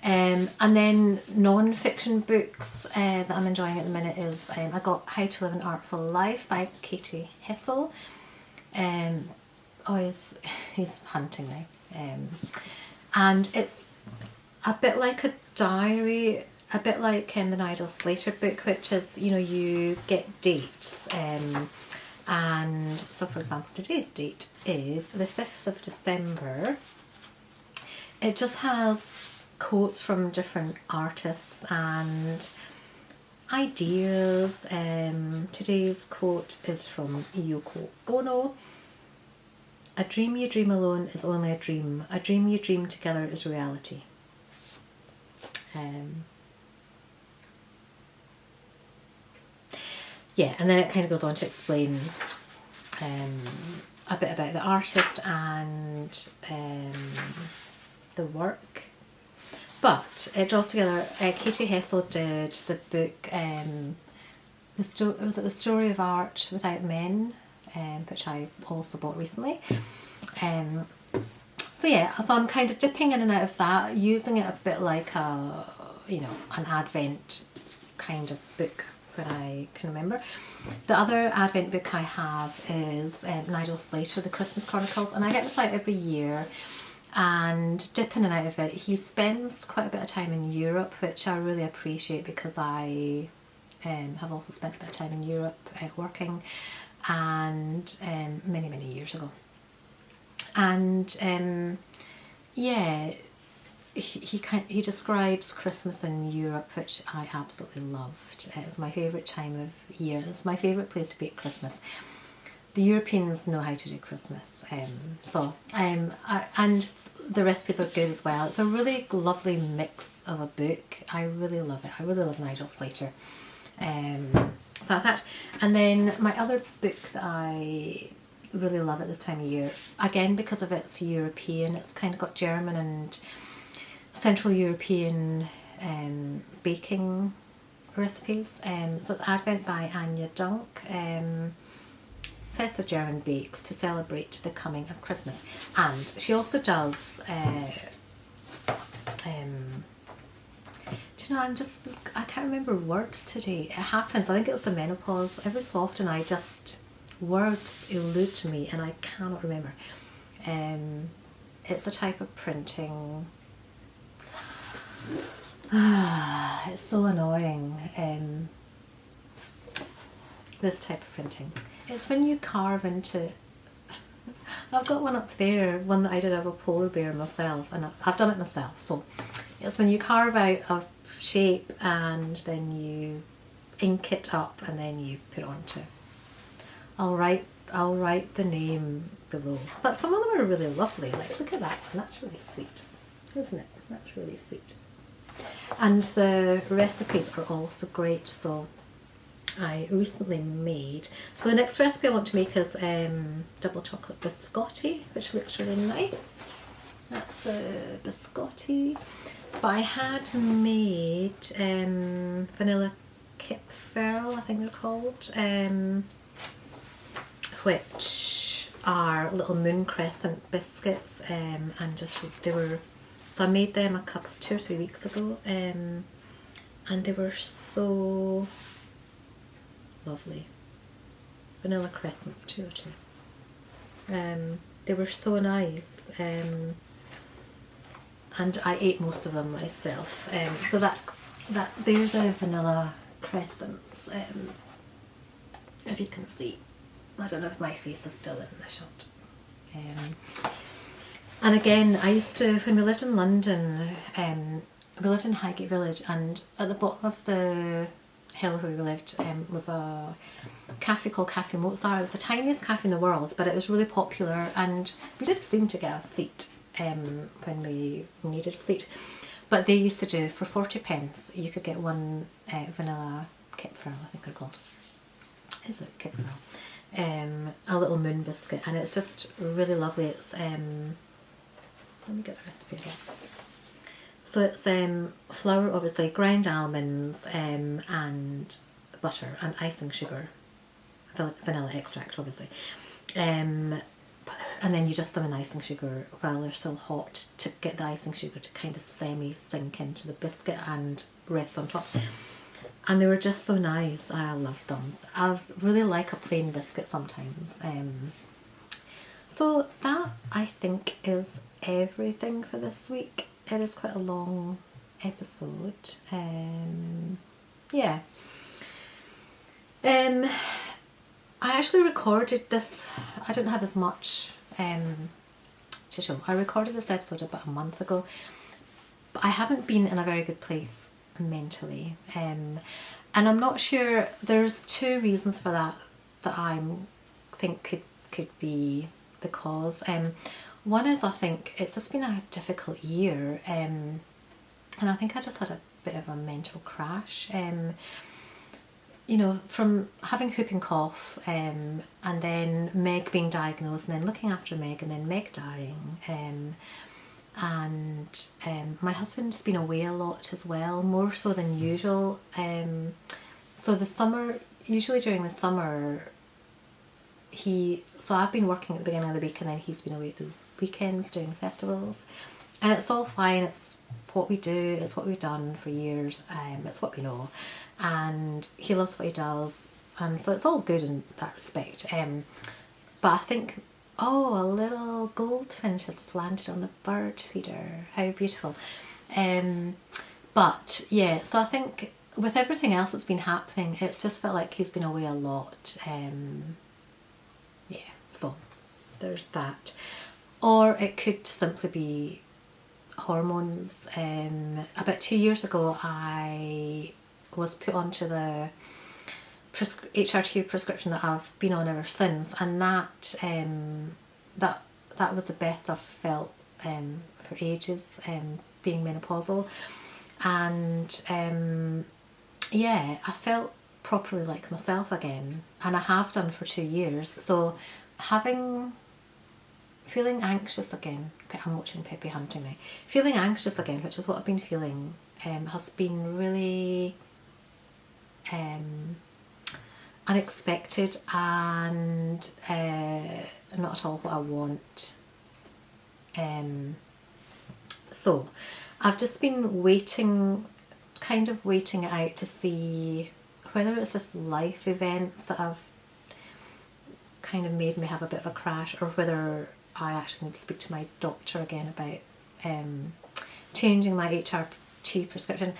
And then non-fiction books that I'm enjoying at the minute is I got How to Live an Artful Life by Katie Hessel. He's hunting now. And it's a bit like a diary, a bit like the Nigel Slater book, which is, you get dates And so for example, today's date is the 5th of December. It just has quotes from different artists and ideas. Today's quote is from Yoko Ono. A dream you dream alone is only a dream. A dream you dream together is reality. Yeah, and then it kind of goes on to explain a bit about the artist and the work. But it draws together, Katie Hessel did the book, was it The Story of Art Without Men, which I also bought recently. So yeah, so I'm kind of dipping in and out of that, using it a bit like a, you know, an Advent kind of book when I can remember. The other Advent book I have is Nigel Slater, The Christmas Chronicles, and I get this out every year and dip in and out of it. He spends quite a bit of time in Europe, which I really appreciate because I have also spent a bit of time in Europe working, and many years ago. And yeah, he describes Christmas in Europe, which I absolutely loved. It's my favourite time of year. It's my favourite place to be at Christmas. The Europeans know how to do Christmas, and the recipes are good as well. It's a really lovely mix of a book. I really love it. I really love Nigel Slater. So that's that. And then my other book that I really love at this time of year, again because of its European, it's kind of got German and Central European baking recipes. So it's Advent by Anya Dunk. Festive German bakes to celebrate the coming of Christmas. And she also does do you know, I can't remember words today. It happens, I think it was the menopause. Every so often words elude me and I cannot remember. It's a type of printing. It's so annoying. This type of printing. It's when you carve into... I've got one up there, one that I did of a polar bear myself, and I've done it myself. So it's when you carve out a shape and then you ink it up and then you put it onto... I'll write the name below. But some of them are really lovely. Like, look at that one. That's really sweet, isn't it? That's really sweet. And the recipes are also great. So I recently made... So the next recipe I want to make is double chocolate biscotti, which looks really nice. That's a biscotti. But I had made vanilla kipferl, I think they're called, which are little moon crescent biscuits, and they were... So I made them 2 or 3 weeks ago, and they were so lovely. Vanilla crescents, 2 or 2. They were so nice, and I ate most of them myself. So that they're the vanilla crescents. If you can see, I don't know if my face is still in the shot. And again, I used to, when we lived in London, we lived in Highgate Village, and at the bottom of the hill where we lived was a cafe called Cafe Mozart. It was the tiniest cafe in the world, but it was really popular, and we did seem to get a seat when we needed a seat. But they used to do, for 40p, you could get one vanilla kipferl, I think they're called. Is it kipferl? A little moon biscuit, and it's just really lovely. It's let me get the recipe again. So it's flour, obviously, ground almonds, and butter and icing sugar, vanilla extract, obviously, and then you dust them in icing sugar while they're still hot to get the icing sugar to kind of semi-sink into the biscuit and rest on top. And they were just so nice. I loved them. I really like a plain biscuit sometimes. So that, I think, is everything for this week. It is quite a long episode. Yeah. I actually recorded this, I didn't have as much to show. I recorded this episode about a month ago, but I haven't been in a very good place mentally, and I'm not sure. There's two reasons for that I think could be the cause. One is, I think it's just been a difficult year, and I think I just had a bit of a mental crash. You know, from having whooping cough, and then Meg being diagnosed, and then looking after Meg, and then Meg dying, and my husband's been away a lot as well, more so than usual. So the summer, usually during the summer, so I've been working at the beginning of the week, and then he's been away at the weekends doing festivals, and it's all fine. It's what we do, it's what we've done for years, it's what we know, and he loves what he does, and so it's all good in that respect. But I think, oh, a little goldfinch has just landed on the bird feeder, how beautiful. But yeah, so I think with everything else that's been happening, it's just felt like he's been away a lot. Yeah, so there's that. Or it could simply be hormones. About 2 years ago, I was put onto the HRT prescription that I've been on ever since, and that was the best I've felt for ages, being menopausal, and yeah, I felt properly like myself again, and I have done for 2 years. So feeling anxious again, I'm watching Peppy hunting me, feeling anxious again, which is what I've been feeling, has been really unexpected, and not at all what I want. So I've just been waiting it out to see whether it's just life events that have kind of made me have a bit of a crash, or whether I actually need to speak to my doctor again about changing my HRT prescription.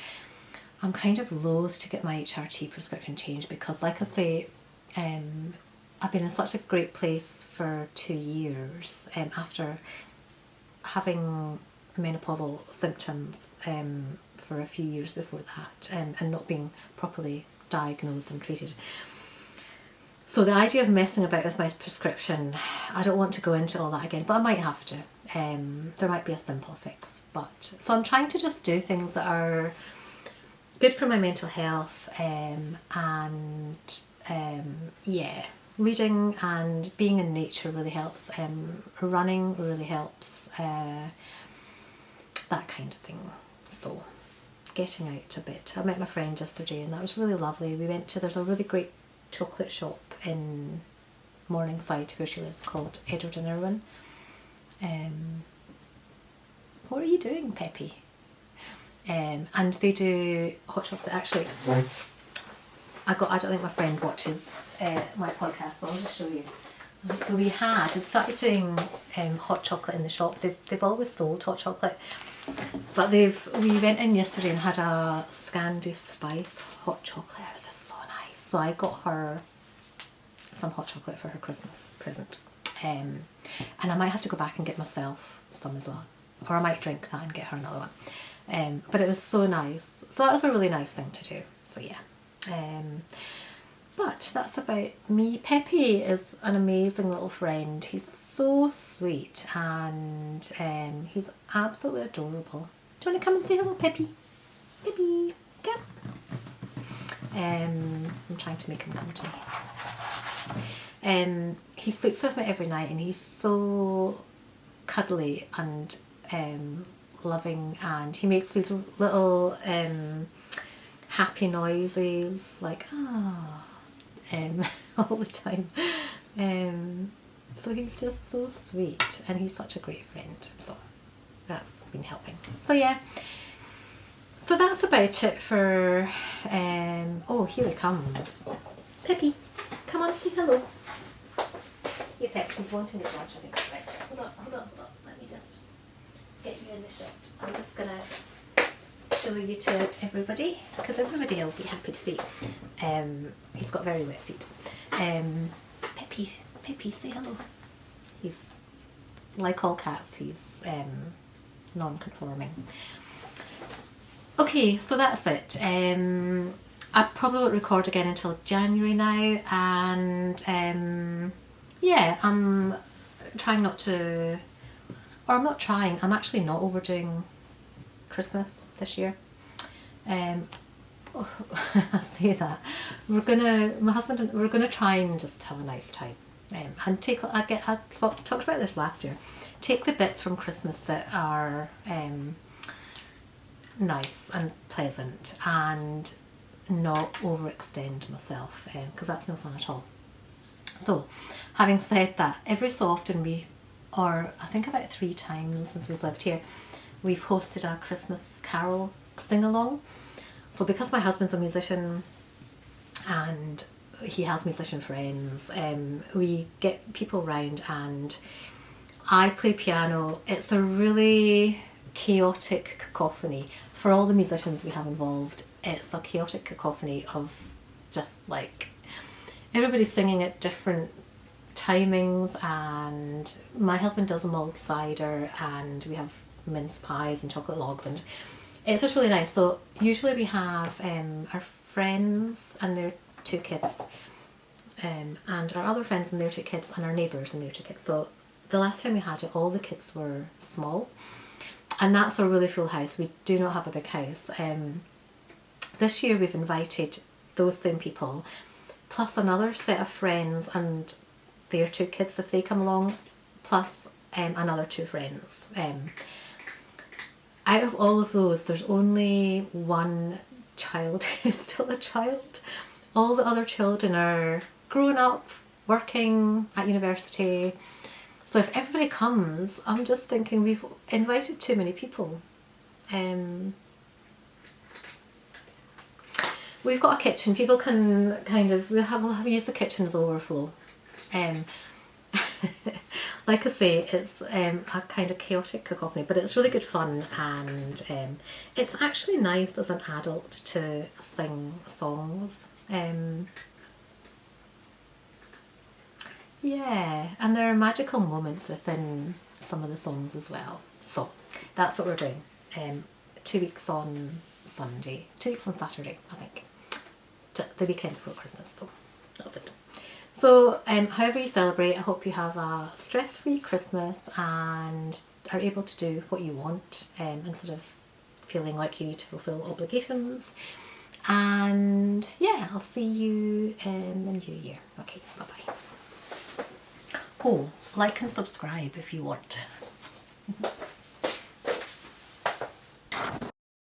I'm kind of loath to get my HRT prescription changed because, like I say, I've been in such a great place for 2 years after having menopausal symptoms for a few years before that, and not being properly diagnosed and treated. So the idea of messing about with my prescription, I don't want to go into all that again, but I might have to. There might be a simple fix, so I'm trying to just do things that are good for my mental health, and yeah, reading and being in nature really helps. Running really helps. That kind of thing. So getting out a bit. I met my friend yesterday, and that was really lovely. We went to, there's a really great chocolate shop in Morningside where she lives called Edward and Irwin. What are you doing, Peppy? And they do hot chocolate. Actually, I don't think my friend watches my podcast, so I'll just show you. So we started doing hot chocolate in the shop. They've always sold hot chocolate, but we went in yesterday and had a Scandi Spice hot chocolate. It was just so nice. So I got her some hot chocolate for her Christmas present, and I might have to go back and get myself some as well, or I might drink that and get her another one. But it was so nice. So that was a really nice thing to do. So yeah. But that's about me. Peppy is an amazing little friend. He's so sweet, and he's absolutely adorable. Do you want to come and say hello, Peppy? Peppy, come. I'm trying to make him come to me. He sleeps with me every night, and he's so cuddly and loving, and he makes these little happy noises like all the time. So he's just so sweet, and he's such a great friend, so that's been helping. So yeah, so that's about it for oh, here he comes. Peppy, come on, say hello. Here, Pep, he's wanting his lunch, I think. Right, hold on, let me just get you in the shot. I'm just gonna show you to everybody, because everybody will be happy to see. He's got very wet feet. Pippi. Pippi, say hello. He's, like all cats, he's non-conforming. Okay, so that's it. I probably won't record again until January now, and yeah, I'm trying not to, or I'm not trying, I'm actually not overdoing Christmas this year. I say that my husband and we're gonna try and just have a nice time, and I talked about this last year. Take the bits from Christmas that are nice and pleasant, and not overextend myself, because that's no fun at all. So, having said that, every so often I think about 3 times since we've lived here, we've hosted a Christmas carol sing-along. So because my husband's a musician and he has musician friends, we get people round and I play piano. It's a really chaotic cacophony. For all the musicians we have involved, it's a chaotic cacophony of just like everybody singing at different timings, and my husband does a mulled cider and we have mince pies and chocolate logs, and it's just really nice. So usually we have our friends and their 2 kids, and our other friends and their 2 kids, and our neighbours and their 2 kids. So the last time we had it, all the kids were small, and that's a really full house. We do not have a big house. This year we've invited those same people, plus another set of friends and their 2 kids if they come along, plus another 2 friends. Out of all of those, there's only one child who's still a child. All the other children are grown up, working at university. So if everybody comes, I'm just thinking we've invited too many people. We've got a kitchen. People can we'll use the kitchen as overflow. Like I say, it's a kind of chaotic cacophony, but it's really good fun, and it's actually nice as an adult to sing songs. Yeah, and there are magical moments within some of the songs as well. So that's what we're doing. 2 weeks on Sunday, 2 weeks on Saturday, I think. The weekend before Christmas, so that's it. So however you celebrate, I hope you have a stress-free Christmas and are able to do what you want, instead of feeling like you need to fulfill obligations. And yeah, I'll see you in the new year. Okay, bye bye. Oh, like and subscribe if you want.